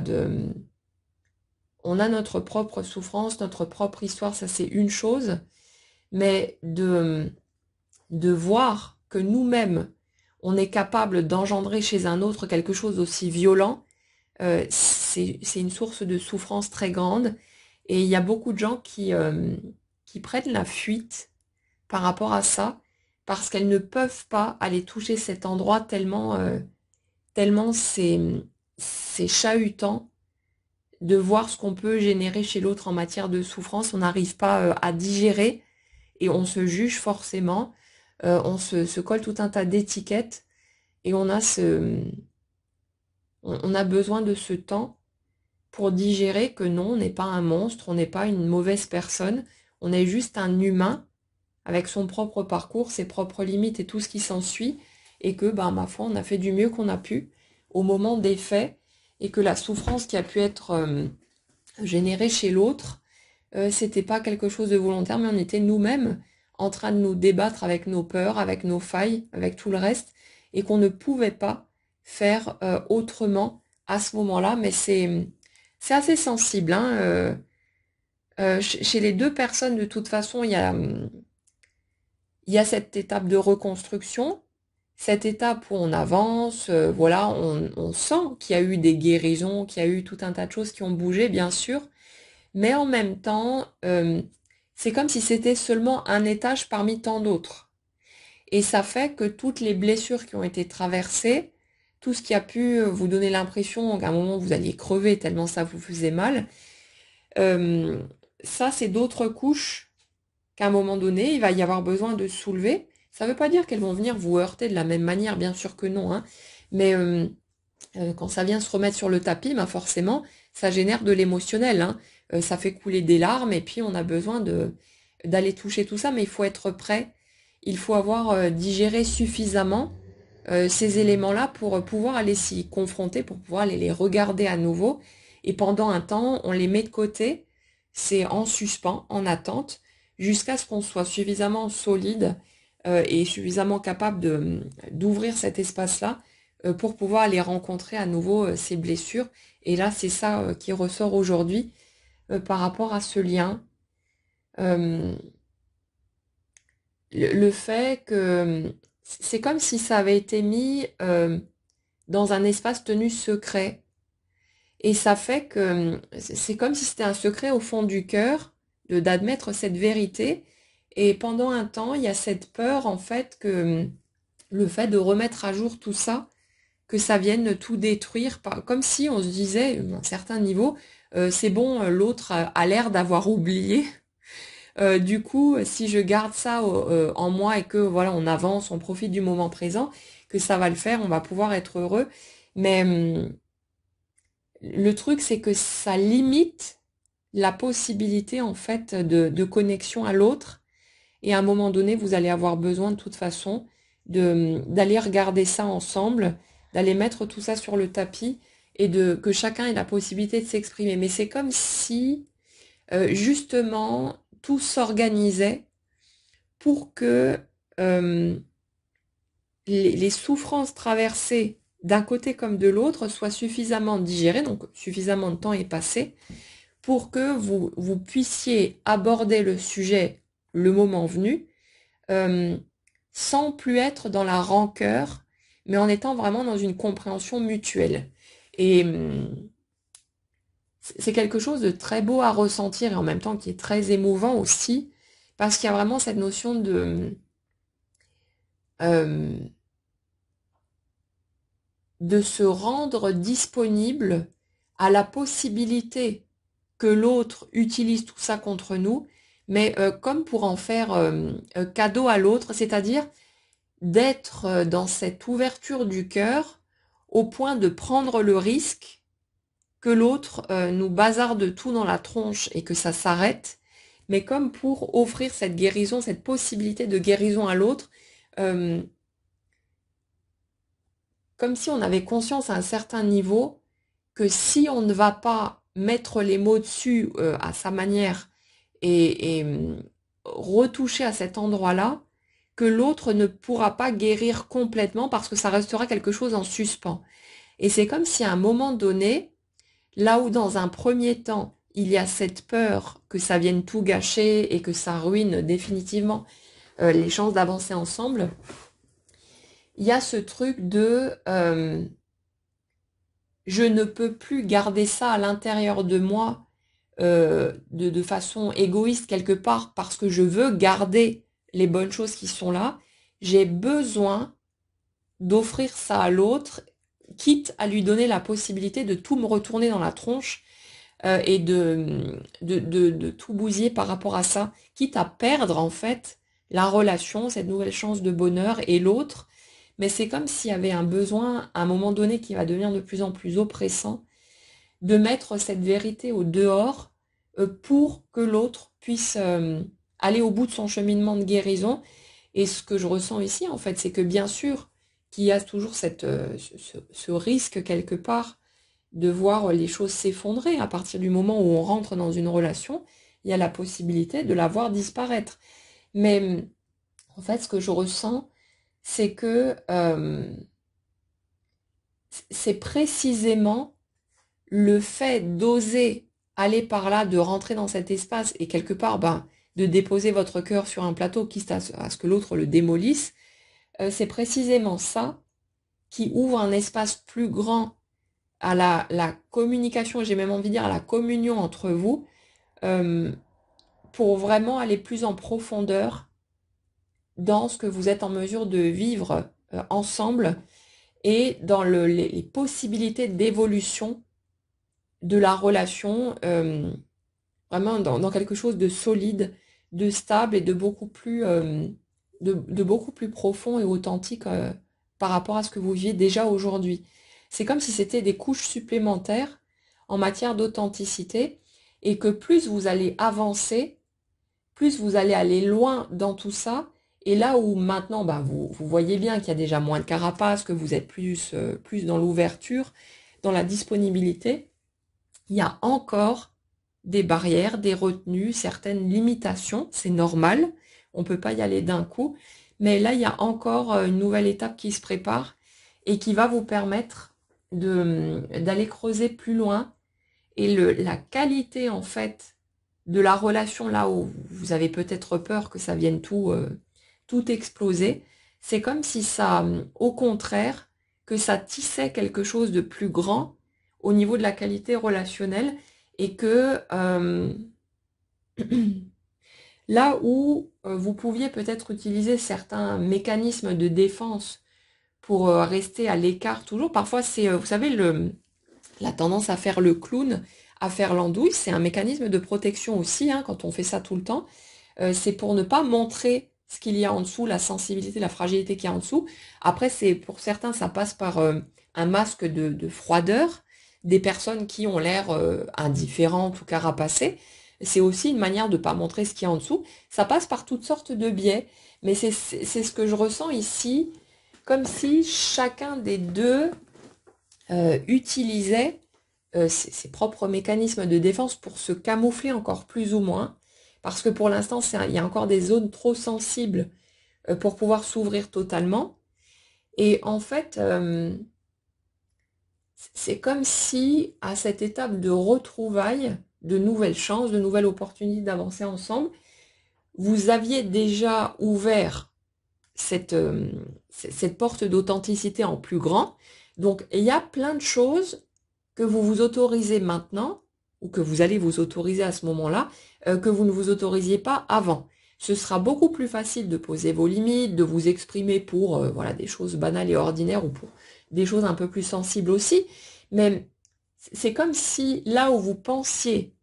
[SPEAKER 1] on a notre propre souffrance, notre propre histoire, ça c'est une chose, mais de voir que nous-mêmes, on est capable d'engendrer chez un autre quelque chose d'aussi violent, c'est une source de souffrance très grande. Et il y a beaucoup de gens qui prennent la fuite par rapport à ça, parce qu'elles ne peuvent pas aller toucher cet endroit tellement c'est chahutant de voir ce qu'on peut générer chez l'autre en matière de souffrance. On n'arrive pas à digérer et on se juge forcément. On se colle tout un tas d'étiquettes et on a besoin de ce temps pour digérer que non, on n'est pas un monstre, on n'est pas une mauvaise personne, on est juste un humain avec son propre parcours, ses propres limites et tout ce qui s'ensuit, et que, bah, ma foi, on a fait du mieux qu'on a pu au moment des faits, et que la souffrance qui a pu être générée chez l'autre, c'était pas quelque chose de volontaire, mais on était nous-mêmes en train de nous débattre avec nos peurs, avec nos failles, avec tout le reste, et qu'on ne pouvait pas faire autrement à ce moment-là, mais c'est assez sensible, hein, chez les deux personnes, de toute façon, il y a cette étape de reconstruction, cette étape où on avance, voilà, on sent qu'il y a eu des guérisons, qu'il y a eu tout un tas de choses qui ont bougé, bien sûr, mais en même temps, c'est comme si c'était seulement un étage parmi tant d'autres. Et ça fait que toutes les blessures qui ont été traversées, tout ce qui a pu vous donner l'impression qu'à un moment vous alliez crever tellement ça vous faisait mal, euh, ça c'est d'autres couches qu'à un moment donné, il va y avoir besoin de soulever. Ça ne veut pas dire qu'elles vont venir vous heurter de la même manière, bien sûr que non, hein. Mais quand ça vient se remettre sur le tapis, ben forcément, ça génère de l'émotionnel, hein. Ça fait couler des larmes et puis on a besoin d'aller toucher tout ça, mais il faut être prêt. Il faut avoir digéré suffisamment ces éléments-là pour pouvoir aller s'y confronter, pour pouvoir aller les regarder à nouveau. Et pendant un temps, on les met de côté, c'est en suspens, en attente, jusqu'à ce qu'on soit suffisamment solide et suffisamment capable d'ouvrir cet espace-là pour pouvoir aller rencontrer à nouveau ces blessures. Et là, c'est ça qui ressort aujourd'hui par rapport à ce lien. Euh, le fait que c'est comme si ça avait été mis dans un espace tenu secret. Et ça fait que c'est comme si c'était un secret au fond du cœur d'admettre cette vérité. Et pendant un temps, il y a cette peur en fait que le fait de remettre à jour tout ça, que ça vienne tout détruire, comme si on se disait, à un certain niveau, c'est bon, l'autre a l'air d'avoir oublié. Du coup, si je garde ça en moi et que voilà, on avance, on profite du moment présent, que ça va le faire, on va pouvoir être heureux. Mais le truc, c'est que ça limite la possibilité en fait de connexion à l'autre. Et à un moment donné, vous allez avoir besoin de toute façon d'aller regarder ça ensemble, d'aller mettre tout ça sur le tapis et que chacun ait la possibilité de s'exprimer. Mais c'est comme si justement tout s'organisait pour que les souffrances traversées d'un côté comme de l'autre soient suffisamment digérées, donc suffisamment de temps est passé, pour que vous puissiez aborder le sujet le moment venu, euh, sans plus être dans la rancœur, mais en étant vraiment dans une compréhension mutuelle. Et c'est quelque chose de très beau à ressentir et en même temps qui est très émouvant aussi, parce qu'il y a vraiment cette notion euh, de se rendre disponible à la possibilité que l'autre utilise tout ça contre nous, mais comme pour en faire cadeau à l'autre, c'est-à-dire d'être dans cette ouverture du cœur au point de prendre le risque que l'autre nous bazarde tout dans la tronche et que ça s'arrête, mais comme pour offrir cette guérison, cette possibilité de guérison à l'autre, euh, comme si on avait conscience à un certain niveau que si on ne va pas mettre les mots dessus à sa manière et retoucher à cet endroit-là, que l'autre ne pourra pas guérir complètement parce que ça restera quelque chose en suspens. Et c'est comme si à un moment donné, là où dans un premier temps, il y a cette peur que ça vienne tout gâcher et que ça ruine définitivement les chances d'avancer ensemble, il y a ce truc de je ne peux plus garder ça à l'intérieur de moi de façon égoïste quelque part parce que je veux garder les bonnes choses qui sont là. J'ai besoin d'offrir ça à l'autre quitte à lui donner la possibilité de tout me retourner dans la tronche et de tout bousiller par rapport à ça, quitte à perdre en fait la relation, cette nouvelle chance de bonheur et l'autre. Mais c'est comme s'il y avait un besoin, à un moment donné, qui va devenir de plus en plus oppressant, de mettre cette vérité au dehors pour que l'autre puisse aller au bout de son cheminement de guérison. Et ce que je ressens ici, en fait, c'est que bien sûr qu'il y a toujours ce risque quelque part de voir les choses s'effondrer. À partir du moment où on rentre dans une relation, il y a la possibilité de la voir disparaître. Mais en fait, ce que je ressens, c'est que c'est précisément le fait d'oser aller par là, de rentrer dans cet espace et quelque part, ben, de déposer votre cœur sur un plateau, quitte à ce que l'autre le démolisse, c'est précisément ça qui ouvre un espace plus grand à la communication, j'ai même envie de dire à la communion entre vous, euh, pour vraiment aller plus en profondeur dans ce que vous êtes en mesure de vivre ensemble et dans les possibilités d'évolution de la relation, vraiment dans quelque chose de solide, de stable et de beaucoup plus profond et authentique par rapport à ce que vous viviez déjà aujourd'hui. C'est comme si c'était des couches supplémentaires en matière d'authenticité et que plus vous allez avancer, plus vous allez aller loin dans tout ça. Et là où maintenant, bah, vous voyez bien qu'il y a déjà moins de carapace, que vous êtes plus dans l'ouverture, dans la disponibilité, il y a encore des barrières, des retenues, certaines limitations, c'est normal, on ne peut pas y aller d'un coup, mais là il y a encore une nouvelle étape qui se prépare et qui va vous permettre d'aller creuser plus loin et la qualité en fait de la relation là où vous avez peut-être peur que ça vienne tout exploser, c'est comme si ça, au contraire, que ça tissait quelque chose de plus grand au niveau de la qualité relationnelle et que là où vous pouviez peut-être utiliser certains mécanismes de défense pour rester à l'écart toujours, parfois c'est, vous savez, la tendance à faire le clown, à faire l'andouille, c'est un mécanisme de protection aussi, hein, quand on fait ça tout le temps. C'est pour ne pas montrer ce qu'il y a en dessous, la sensibilité, la fragilité qu'il y a en dessous. Après, c'est pour certains, ça passe par un masque de froideur, des personnes qui ont l'air indifférentes ou carapacées. C'est aussi une manière de ne pas montrer ce qu'il y a en dessous. Ça passe par toutes sortes de biais, mais c'est ce que je ressens ici, comme si chacun des deux utilisait ses propres mécanismes de défense pour se camoufler encore plus ou moins, parce que pour l'instant, il y a encore des zones trop sensibles pour pouvoir s'ouvrir totalement. Et en fait, c'est comme si, à cette étape de retrouvailles, de nouvelles chances, de nouvelles opportunités d'avancer ensemble, vous aviez déjà ouvert cette porte d'authenticité en plus grand. Donc, il y a plein de choses que vous vous autorisez maintenant, ou que vous allez vous autoriser à ce moment-là, que vous ne vous autorisiez pas avant. Ce sera beaucoup plus facile de poser vos limites, de vous exprimer pour voilà, des choses banales et ordinaires ou pour des choses un peu plus sensibles aussi. Mais c'est comme si là où vous pensiez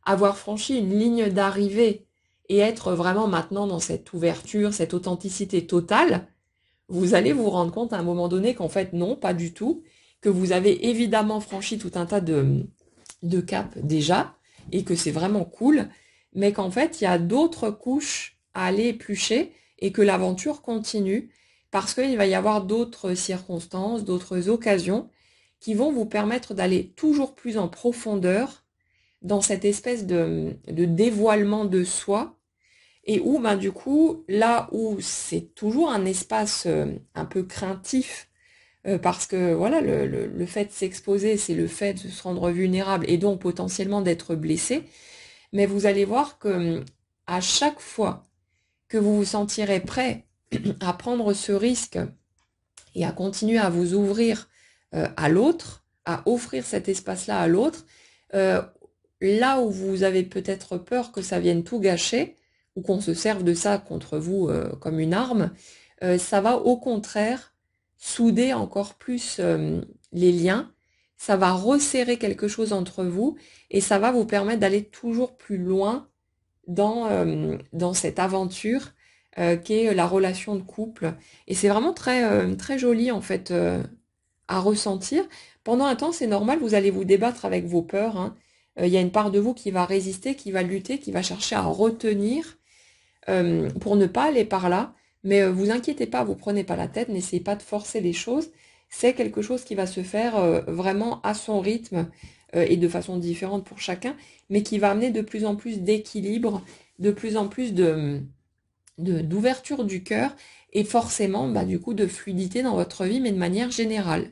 [SPEAKER 1] avoir franchi une ligne d'arrivée et être vraiment maintenant dans cette ouverture, cette authenticité totale, vous allez vous rendre compte à un moment donné qu'en fait non, pas du tout, que vous avez évidemment franchi tout un tas de caps déjà, et que c'est vraiment cool, mais qu'en fait il y a d'autres couches à aller éplucher, et que l'aventure continue, parce qu'il va y avoir d'autres circonstances, d'autres occasions, qui vont vous permettre d'aller toujours plus en profondeur dans cette espèce de dévoilement de soi, et où, ben, du coup, là où c'est toujours un espace un peu craintif, parce que voilà, le fait de s'exposer, c'est le fait de se rendre vulnérable et donc potentiellement d'être blessé. Mais vous allez voir que à chaque fois que vous vous sentirez prêt à prendre ce risque et à continuer à vous ouvrir à l'autre, à offrir cet espace-là à l'autre, euh, là où vous avez peut-être peur que ça vienne tout gâcher, ou qu'on se serve de ça contre vous comme une arme, ça va au contraire souder encore plus les liens, ça va resserrer quelque chose entre vous et ça va vous permettre d'aller toujours plus loin dans cette aventure qu'est la relation de couple. Et c'est vraiment très joli en fait à ressentir. Pendant un temps, c'est normal, vous allez vous débattre avec vos peurs, hein. Il y a une part de vous qui va résister, qui va lutter, qui va chercher à retenir pour ne pas aller par là. Mais vous inquiétez pas, vous prenez pas la tête, n'essayez pas de forcer les choses. C'est quelque chose qui va se faire vraiment à son rythme et de façon différente pour chacun, mais qui va amener de plus en plus d'équilibre, de plus en plus d'ouverture du cœur et forcément bah, du coup de fluidité dans votre vie, mais de manière générale.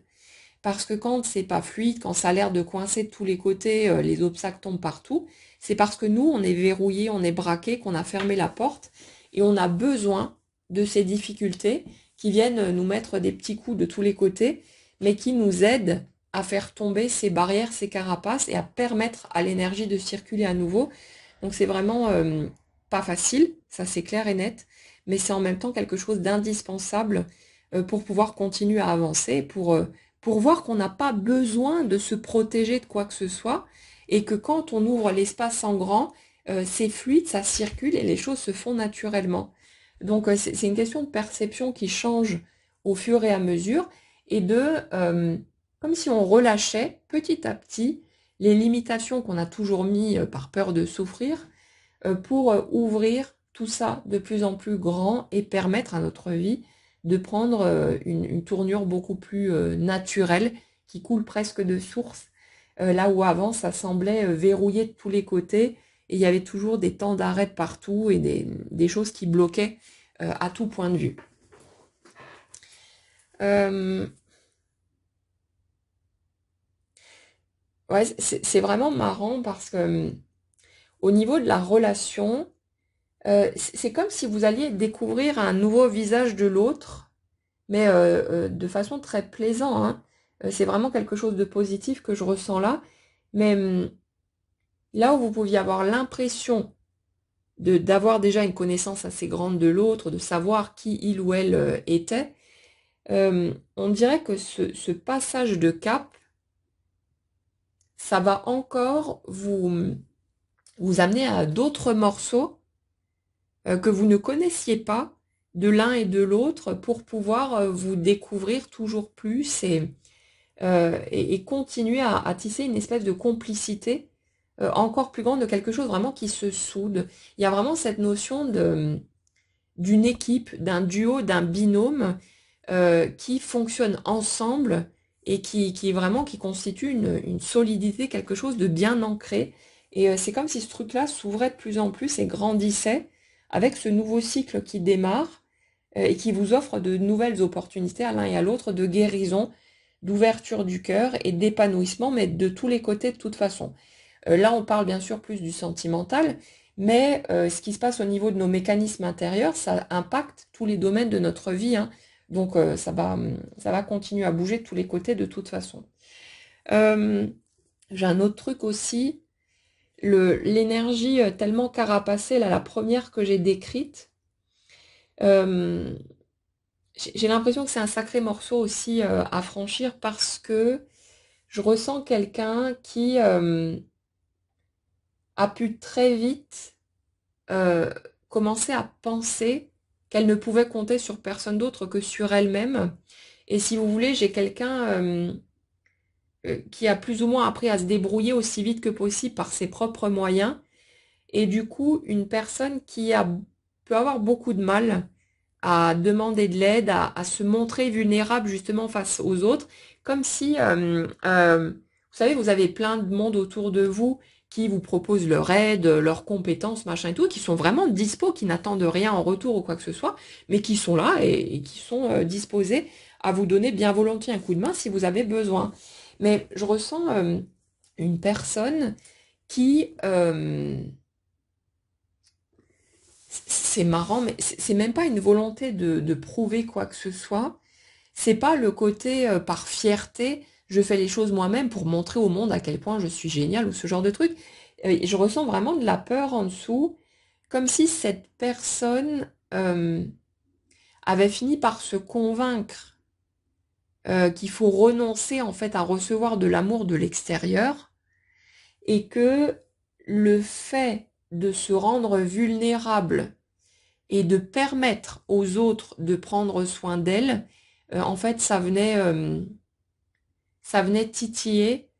[SPEAKER 1] Parce que quand c'est pas fluide, quand ça a l'air de coincer de tous les côtés, les obstacles tombent partout, c'est parce que nous, on est verrouillé, on est braqué, qu'on a fermé la porte et on a besoin de ces difficultés qui viennent nous mettre des petits coups de tous les côtés, mais qui nous aident à faire tomber ces barrières, ces carapaces et à permettre à l'énergie de circuler à nouveau. Donc c'est vraiment pas facile, ça c'est clair et net, mais c'est en même temps quelque chose d'indispensable pour pouvoir continuer à avancer, pour voir qu'on n'a pas besoin de se protéger de quoi que ce soit et que quand on ouvre l'espace en grand, c'est fluide, ça circule et les choses se font naturellement. Donc c'est une question de perception qui change au fur et à mesure et comme si on relâchait petit à petit les limitations qu'on a toujours mis par peur de souffrir pour ouvrir tout ça de plus en plus grand et permettre à notre vie de prendre une tournure beaucoup plus naturelle, qui coule presque de source, là où avant ça semblait verrouillé de tous les côtés, et il y avait toujours des temps d'arrêt de partout et des choses qui bloquaient à tout point de vue. Euh, ouais, c'est vraiment marrant parce que au niveau de la relation, c'est comme si vous alliez découvrir un nouveau visage de l'autre, mais de façon très plaisante, hein. C'est vraiment quelque chose de positif que je ressens là. Mais là où vous pouviez avoir l'impression d'avoir déjà une connaissance assez grande de l'autre, de savoir qui il ou elle était, on dirait que ce passage de cap, ça va encore vous amener à d'autres morceaux que vous ne connaissiez pas de l'un et de l'autre pour pouvoir vous découvrir toujours plus et continuer à tisser une espèce de complicité encore plus grande, de quelque chose vraiment qui se soude. Il y a vraiment cette notion d'une équipe, d'un duo, d'un binôme qui fonctionne ensemble et qui vraiment qui constitue une solidité, quelque chose de bien ancré. Et c'est comme si ce truc-là s'ouvrait de plus en plus et grandissait avec ce nouveau cycle qui démarre et qui vous offre de nouvelles opportunités à l'un et à l'autre de guérison, d'ouverture du cœur et d'épanouissement, mais de tous les côtés de toute façon. Là, on parle bien sûr plus du sentimental, mais ce qui se passe au niveau de nos mécanismes intérieurs, ça impacte tous les domaines de notre vie, hein. Donc ça va continuer à bouger de tous les côtés de toute façon. J'ai un autre truc aussi, l'énergie tellement carapacée, là, la première que j'ai décrite, euh, j'ai l'impression que c'est un sacré morceau aussi à franchir parce que je ressens quelqu'un qui a pu très vite euh, commencer à penser qu'elle ne pouvait compter sur personne d'autre que sur elle-même. Et si vous voulez, j'ai quelqu'un qui a plus ou moins appris à se débrouiller aussi vite que possible par ses propres moyens. Et du coup, une personne peut avoir beaucoup de mal à demander de l'aide, à se montrer vulnérable justement face aux autres, comme si, vous savez, vous avez plein de monde autour de vous qui vous proposent leur aide, leurs compétences, machin et tout, qui sont vraiment dispo, qui n'attendent rien en retour ou quoi que ce soit, mais qui sont là et qui sont disposés à vous donner bien volontiers un coup de main si vous avez besoin. Mais je ressens une personne qui, c'est marrant, mais c'est même pas une volonté de prouver quoi que ce soit. C'est pas le côté par fierté, je fais les choses moi-même pour montrer au monde à quel point je suis géniale ou ce genre de truc. Je ressens vraiment de la peur en dessous, comme si cette personne avait fini par se convaincre qu'il faut renoncer en fait à recevoir de l'amour de l'extérieur et que le fait de se rendre vulnérable et de permettre aux autres de prendre soin d'elles, en fait, ça venait titiller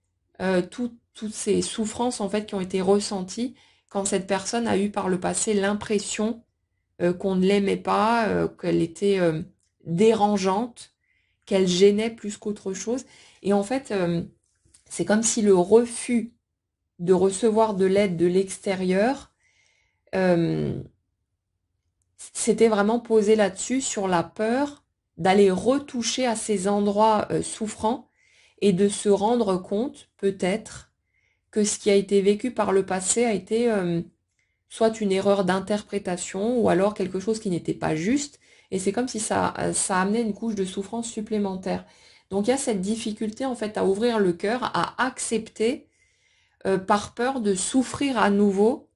[SPEAKER 1] toutes ces souffrances en fait qui ont été ressenties quand cette personne a eu par le passé l'impression qu'on ne l'aimait pas, qu'elle était dérangeante, qu'elle gênait plus qu'autre chose. Et en fait, c'est comme si le refus de recevoir de l'aide de l'extérieur euh, s'était vraiment posé là-dessus, sur la peur d'aller retoucher à ces endroits souffrants et de se rendre compte, peut-être, que ce qui a été vécu par le passé a été soit une erreur d'interprétation ou alors quelque chose qui n'était pas juste. Et c'est comme si ça amenait une couche de souffrance supplémentaire. Donc il y a cette difficulté en fait à ouvrir le cœur, à accepter par peur de souffrir à nouveau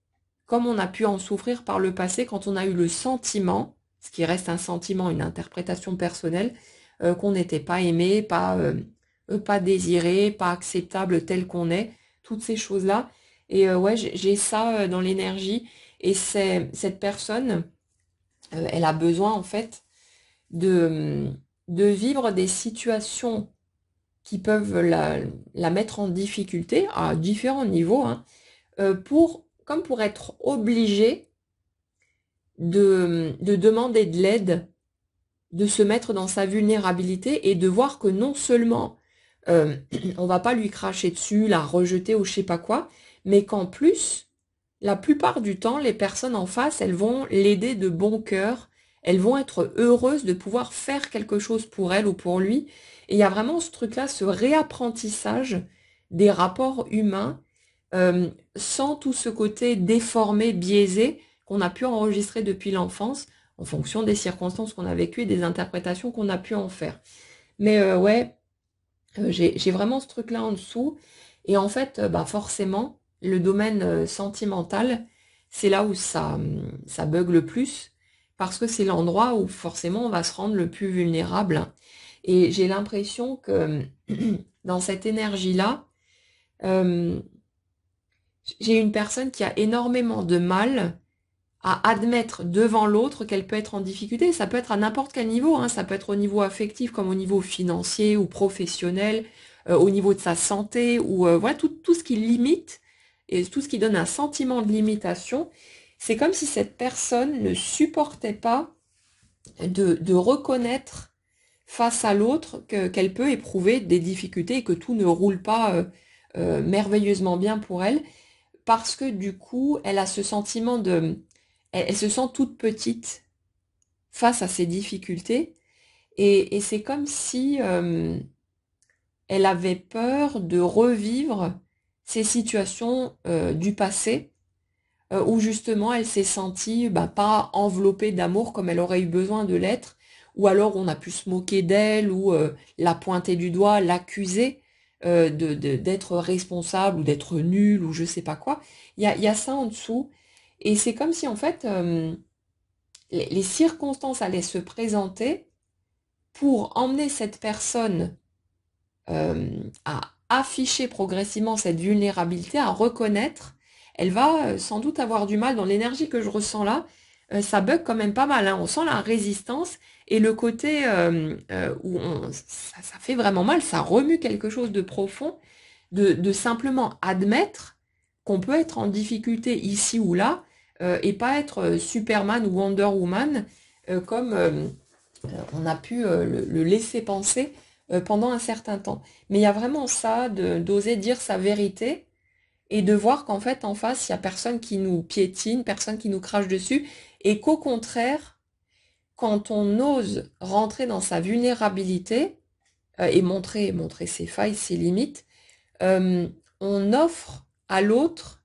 [SPEAKER 1] comme on a pu en souffrir par le passé quand on a eu le sentiment, ce qui reste un sentiment, une interprétation personnelle, qu'on n'était pas aimé, pas désiré, pas acceptable tel qu'on est, toutes ces choses-là. Et ouais, j'ai ça dans l'énergie. Et cette personne, elle a besoin en fait de, de vivre des situations qui peuvent la mettre en difficulté à différents niveaux, hein, comme pour être obligée de demander de l'aide, de se mettre dans sa vulnérabilité et de voir que non seulement euh, on va pas lui cracher dessus, la rejeter ou je sais pas quoi, mais qu'en plus, la plupart du temps, les personnes en face, elles vont l'aider de bon cœur, elles vont être heureuses de pouvoir faire quelque chose pour elle ou pour lui. Et il y a vraiment ce truc-là, ce réapprentissage des rapports humains, sans tout ce côté déformé, biaisé qu'on a pu enregistrer depuis l'enfance, en fonction des circonstances qu'on a vécues et des interprétations qu'on a pu en faire. Mais ouais, j'ai vraiment ce truc-là en dessous. Et en fait, bah forcément, le domaine sentimental, c'est là où ça bug le plus, parce que c'est l'endroit où forcément on va se rendre le plus vulnérable. Et j'ai l'impression que dans cette énergie-là, euh, j'ai une personne qui a énormément de mal à admettre devant l'autre qu'elle peut être en difficulté. Ça peut être à n'importe quel niveau, hein. Ça peut être au niveau affectif comme au niveau financier ou professionnel, au niveau de sa santé, ou voilà, tout ce qui limite et tout ce qui donne un sentiment de limitation. C'est comme si cette personne ne supportait pas de reconnaître face à l'autre qu'elle peut éprouver des difficultés et que tout ne roule pas merveilleusement bien pour elle, parce que du coup, elle a ce sentiment elle se sent toute petite face à ses difficultés, et c'est comme si elle avait peur de revivre ces situations du passé, où justement elle s'est sentie bah, pas enveloppée d'amour comme elle aurait eu besoin de l'être, ou alors on a pu se moquer d'elle, ou la pointer du doigt, l'accuser d'être responsable, ou d'être nulle, ou je sais pas quoi. Il y a ça en dessous, et c'est comme si en fait les circonstances allaient se présenter pour emmener cette personne à afficher progressivement cette vulnérabilité, à reconnaître. Elle va sans doute avoir du mal dans l'énergie que je ressens là. Ça bug quand même pas mal, hein. On sent la résistance et le côté où ça fait vraiment mal, ça remue quelque chose de profond, de simplement admettre qu'on peut être en difficulté ici ou là, et pas être Superman ou Wonder Woman, comme on a pu le laisser penser pendant un certain temps. Mais il y a vraiment ça, d'oser dire sa vérité et de voir qu'en fait, en face, il y a personne qui nous piétine, personne qui nous crache dessus, et qu'au contraire, quand on ose rentrer dans sa vulnérabilité et montrer ses failles, ses limites, euh, on offre à l'autre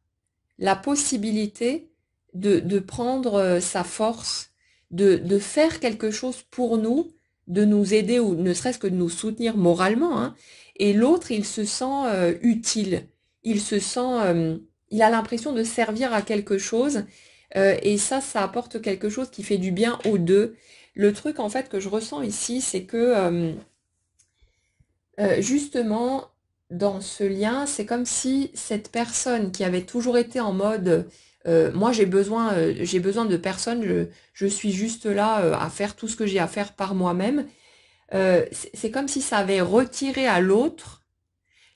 [SPEAKER 1] la possibilité de prendre sa force, de faire quelque chose pour nous, de nous aider ou ne serait-ce que de nous soutenir moralement, hein. Et l'autre, il se sent utile, il se sent, il a l'impression de servir à quelque chose, et ça apporte quelque chose qui fait du bien aux deux. Le truc en fait que je ressens ici, c'est que Justement, dans ce lien, c'est comme si cette personne qui avait toujours été en mode moi j'ai besoin de personne, je suis juste là à faire tout ce que j'ai à faire par moi-même. C'est comme si ça avait retiré à l'autre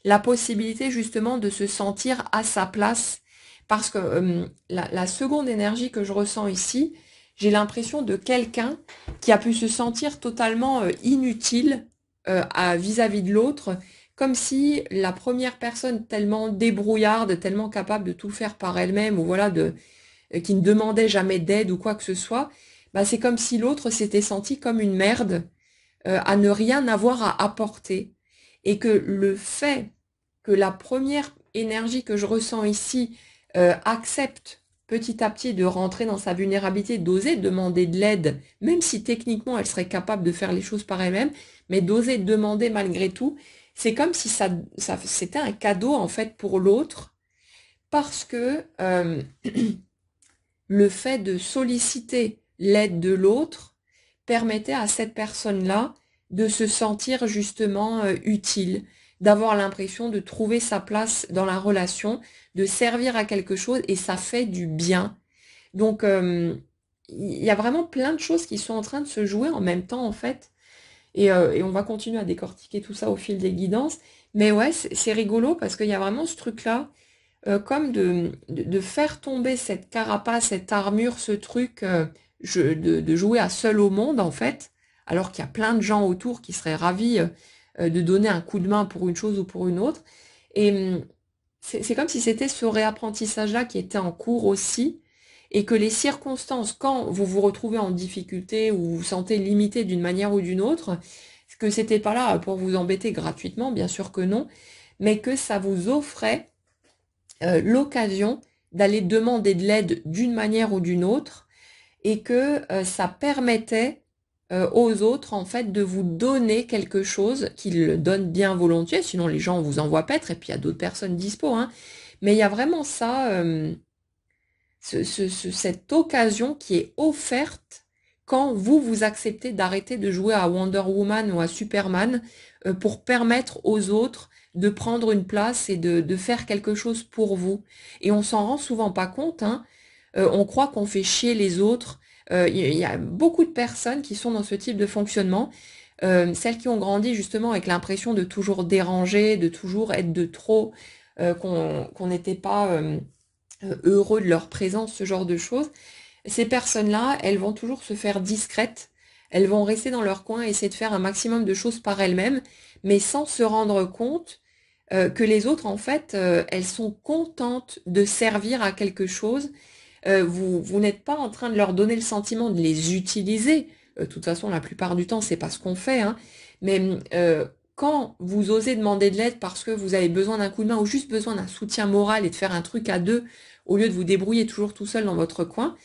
[SPEAKER 1] la possibilité justement de se sentir à sa place. Parce que la seconde énergie que je ressens ici, j'ai l'impression de quelqu'un qui a pu se sentir totalement inutile vis-à-vis de l'autre, comme si la première personne tellement débrouillarde, tellement capable de tout faire par elle-même, ou voilà, qui ne demandait jamais d'aide ou quoi que ce soit, bah, c'est comme si l'autre s'était senti comme une merde à ne rien avoir à apporter. Et que le fait que la première énergie que je ressens ici accepte petit à petit de rentrer dans sa vulnérabilité, d'oser demander de l'aide, même si techniquement elle serait capable de faire les choses par elle-même, mais d'oser demander malgré tout, c'est comme si ça c'était un cadeau en fait pour l'autre, parce que le fait de solliciter l'aide de l'autre permettait à cette personne-là de se sentir justement utile, d'avoir l'impression de trouver sa place dans la relation, de servir à quelque chose et ça fait du bien. Donc il y a vraiment plein de choses qui sont en train de se jouer en même temps en fait. Et on va continuer à décortiquer tout ça au fil des guidances. Mais ouais, c'est rigolo parce qu'il y a vraiment ce truc-là comme de faire tomber cette carapace, cette armure, ce truc de jouer à seul au monde en fait, alors qu'il y a plein de gens autour qui seraient ravis de donner un coup de main pour une chose ou pour une autre. Et c'est comme si c'était ce réapprentissage-là qui était en cours aussi, et que les circonstances, quand vous vous retrouvez en difficulté ou vous vous sentez limité d'une manière ou d'une autre, que c'était pas là pour vous embêter gratuitement, bien sûr que non, mais que ça vous offrait l'occasion d'aller demander de l'aide d'une manière ou d'une autre et que ça permettait aux autres en fait de vous donner quelque chose qu'ils le donnent bien volontiers, sinon les gens vous envoient paître et puis il y a d'autres personnes dispo, hein. Mais il y a vraiment ça, cette occasion qui est offerte quand vous acceptez d'arrêter de jouer à Wonder Woman ou à Superman pour permettre aux autres de prendre une place et de faire quelque chose pour vous. Et on s'en rend souvent pas compte, hein. On croit qu'on fait chier les autres. Il y a beaucoup de personnes qui sont dans ce type de fonctionnement. Celles qui ont grandi justement avec l'impression de toujours déranger, de toujours être de trop, qu'on n'était pas heureux de leur présence, ce genre de choses. Ces personnes-là, elles vont toujours se faire discrètes. Elles vont rester dans leur coin, essayer de faire un maximum de choses par elles-mêmes, mais sans se rendre compte que les autres, en fait, elles sont contentes de servir à quelque chose. Vous n'êtes pas en train de leur donner le sentiment de les utiliser. De toute façon, la plupart du temps, c'est pas ce qu'on fait, hein. Mais quand vous osez demander de l'aide parce que vous avez besoin d'un coup de main ou juste besoin d'un soutien moral et de faire un truc à deux, au lieu de vous débrouiller toujours tout seul dans votre coin,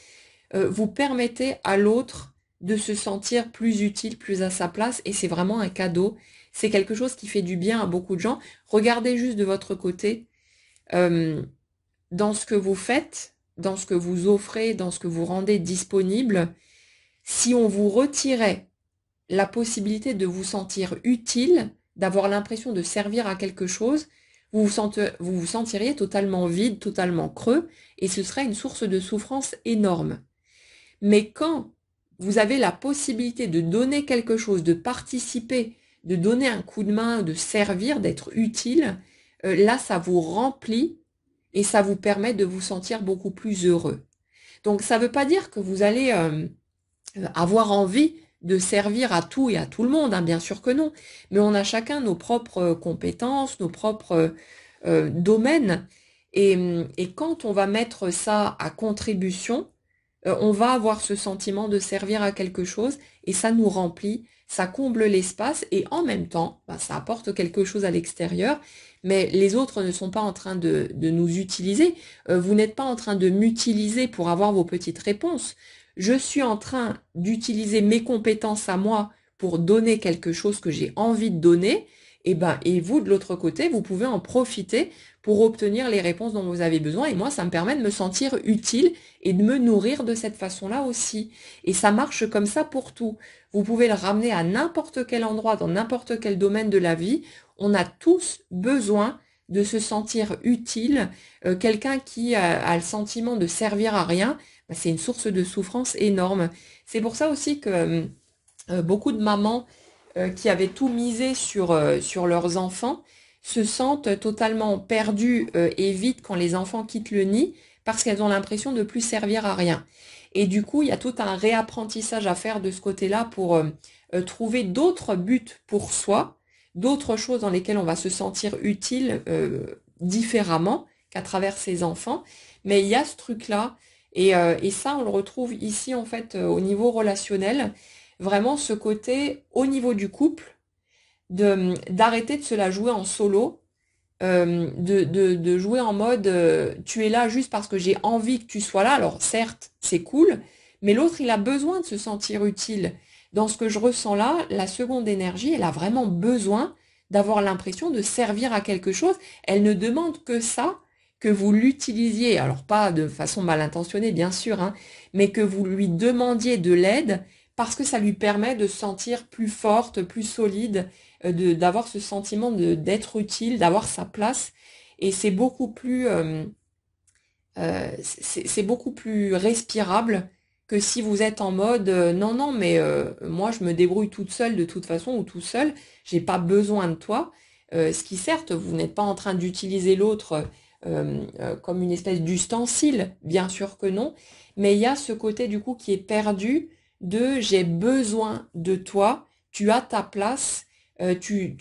[SPEAKER 1] vous permettez à l'autre de se sentir plus utile, plus à sa place, et c'est vraiment un cadeau. C'est quelque chose qui fait du bien à beaucoup de gens. Regardez juste de votre côté, euh, dans ce que vous faites, dans ce que vous offrez, dans ce que vous rendez disponible, si on vous retirait la possibilité de vous sentir utile, d'avoir l'impression de servir à quelque chose, vous vous sentiriez totalement vide, totalement creux, et ce serait une source de souffrance énorme. Mais quand vous avez la possibilité de donner quelque chose, de participer, de donner un coup de main, de servir, d'être utile, là, ça vous remplit et ça vous permet de vous sentir beaucoup plus heureux. Donc, ça ne veut pas dire que vous allez avoir envie de servir à tout et à tout le monde, hein, bien sûr que non. Mais on a chacun nos propres compétences, nos propres domaines. Et quand on va mettre ça à contribution, on va avoir ce sentiment de servir à quelque chose et ça nous remplit, ça comble l'espace et en même temps, bah, ça apporte quelque chose à l'extérieur, mais les autres ne sont pas en train de nous utiliser. Vous n'êtes pas en train de m'utiliser pour avoir vos petites réponses. Je suis en train d'utiliser mes compétences à moi pour donner quelque chose que j'ai envie de donner. Et vous, de l'autre côté, vous pouvez en profiter pour obtenir les réponses dont vous avez besoin. Et moi, ça me permet de me sentir utile et de me nourrir de cette façon-là aussi. Et ça marche comme ça pour tout. Vous pouvez le ramener à n'importe quel endroit, dans n'importe quel domaine de la vie. On a tous besoin de se sentir utile. Quelqu'un qui a le sentiment de servir à rien, bah, c'est une source de souffrance énorme. C'est pour ça aussi que beaucoup de mamans qui avaient tout misé sur leurs enfants se sentent totalement perdues et vides quand les enfants quittent le nid parce qu'elles ont l'impression de plus servir à rien. Et du coup, il y a tout un réapprentissage à faire de ce côté-là pour trouver d'autres buts pour soi, d'autres choses dans lesquelles on va se sentir utile différemment qu'à travers ses enfants. Mais il y a ce truc-là, et ça, on le retrouve ici en fait au niveau relationnel, vraiment ce côté au niveau du couple, d'arrêter de se la jouer en solo, de jouer en mode tu es là juste parce que j'ai envie que tu sois là. Alors certes, c'est cool, mais l'autre, il a besoin de se sentir utile. Dans ce que je ressens là, la seconde énergie, elle a vraiment besoin d'avoir l'impression de servir à quelque chose. Elle ne demande que ça, que vous l'utilisiez, alors pas de façon mal intentionnée, bien sûr, hein, mais que vous lui demandiez de l'aide parce que ça lui permet de se sentir plus forte, plus solide, d'avoir ce sentiment d'être utile, d'avoir sa place. Et c'est beaucoup plus respirable que si vous êtes en mode non, non, mais moi je me débrouille toute seule de toute façon ou tout seul, j'ai pas besoin de toi. Ce qui certes, vous n'êtes pas en train d'utiliser l'autre comme une espèce d'ustensile, bien sûr que non, mais il y a ce côté du coup qui est perdu de j'ai besoin de toi, tu as ta place, tu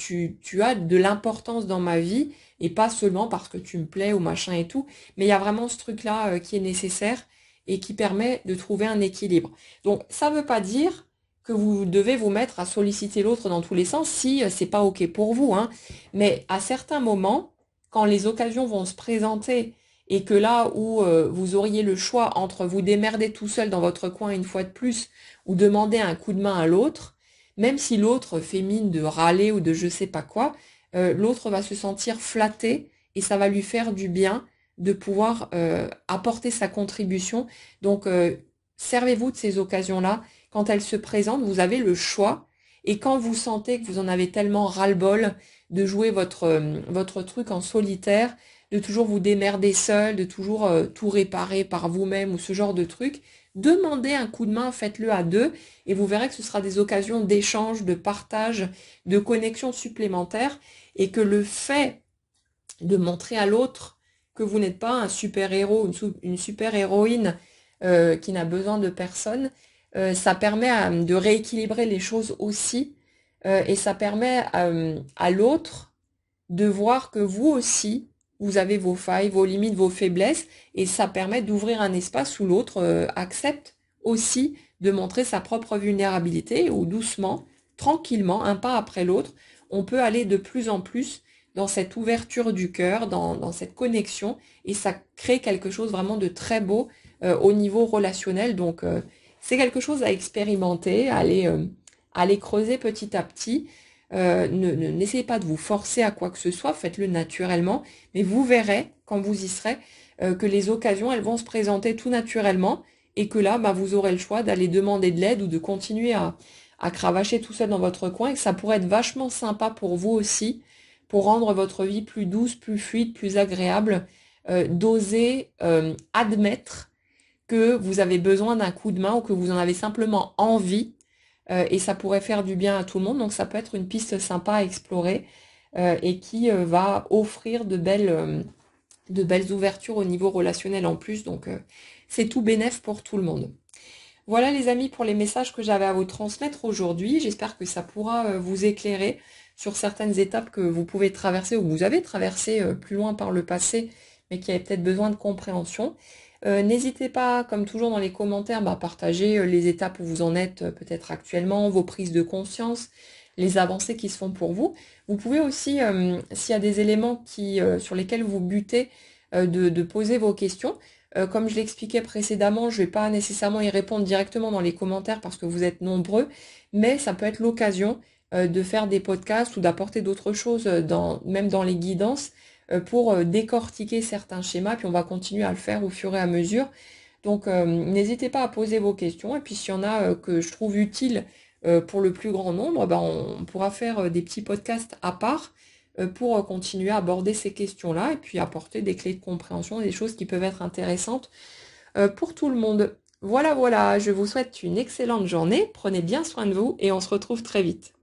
[SPEAKER 1] as de l'importance dans ma vie et pas seulement parce que tu me plais ou machin et tout, mais il y a vraiment ce truc-là qui est nécessaire et qui permet de trouver un équilibre. Donc ça ne veut pas dire que vous devez vous mettre à solliciter l'autre dans tous les sens si c'est pas ok pour vous, hein. Mais à certains moments, quand les occasions vont se présenter et que là où vous auriez le choix entre vous démerder tout seul dans votre coin une fois de plus ou demander un coup de main à l'autre, même si l'autre fait mine de râler ou de je sais pas quoi, l'autre va se sentir flatté et ça va lui faire du bien de pouvoir apporter sa contribution. Donc, servez-vous de ces occasions-là. Quand elles se présentent, vous avez le choix. Et quand vous sentez que vous en avez tellement ras-le-bol de jouer votre truc en solitaire, de toujours vous démerder seul, de toujours tout réparer par vous-même ou ce genre de truc, demandez un coup de main, faites-le à deux et vous verrez que ce sera des occasions d'échange, de partage, de connexion supplémentaires et que le fait de montrer à l'autre que vous n'êtes pas un super-héros, une super-héroïne qui n'a besoin de personne, ça permet de rééquilibrer les choses aussi et ça permet à l'autre de voir que vous aussi, vous avez vos failles, vos limites, vos faiblesses, et ça permet d'ouvrir un espace où l'autre accepte aussi de montrer sa propre vulnérabilité, ou doucement, tranquillement, un pas après l'autre, on peut aller de plus en plus dans cette ouverture du cœur, dans cette connexion, et ça crée quelque chose vraiment de très beau au niveau relationnel. Donc, c'est quelque chose à expérimenter, à aller creuser petit à petit. N'essayez pas de vous forcer à quoi que ce soit, faites-le naturellement, mais vous verrez, quand vous y serez, que les occasions, elles vont se présenter tout naturellement, et que là, bah, vous aurez le choix d'aller demander de l'aide ou de continuer à cravacher tout seul dans votre coin, et que ça pourrait être vachement sympa pour vous aussi, pour rendre votre vie plus douce, plus fluide, plus agréable, d'oser admettre que vous avez besoin d'un coup de main ou que vous en avez simplement envie et ça pourrait faire du bien à tout le monde. Donc ça peut être une piste sympa à explorer et qui va offrir de belles ouvertures au niveau relationnel en plus. Donc c'est tout bénef pour tout le monde. Voilà les amis pour les messages que j'avais à vous transmettre aujourd'hui. J'espère que ça pourra vous éclairer sur certaines étapes que vous pouvez traverser ou vous avez traversé plus loin par le passé, mais qui avaient peut-être besoin de compréhension. N'hésitez pas, comme toujours dans les commentaires, à partager les étapes où vous en êtes peut-être actuellement, vos prises de conscience, les avancées qui se font pour vous. Vous pouvez aussi, s'il y a des éléments sur lesquels vous butez, de poser vos questions. Comme je l'expliquais précédemment, je ne vais pas nécessairement y répondre directement dans les commentaires parce que vous êtes nombreux, mais ça peut être l'occasion de faire des podcasts ou d'apporter d'autres choses, même dans les guidances, pour décortiquer certains schémas, puis on va continuer à le faire au fur et à mesure. Donc n'hésitez pas à poser vos questions, et puis s'il y en a que je trouve utiles pour le plus grand nombre, ben, on pourra faire des petits podcasts à part pour continuer à aborder ces questions-là et puis apporter des clés de compréhension, des choses qui peuvent être intéressantes pour tout le monde. Voilà, voilà, je vous souhaite une excellente journée, prenez bien soin de vous et on se retrouve très vite.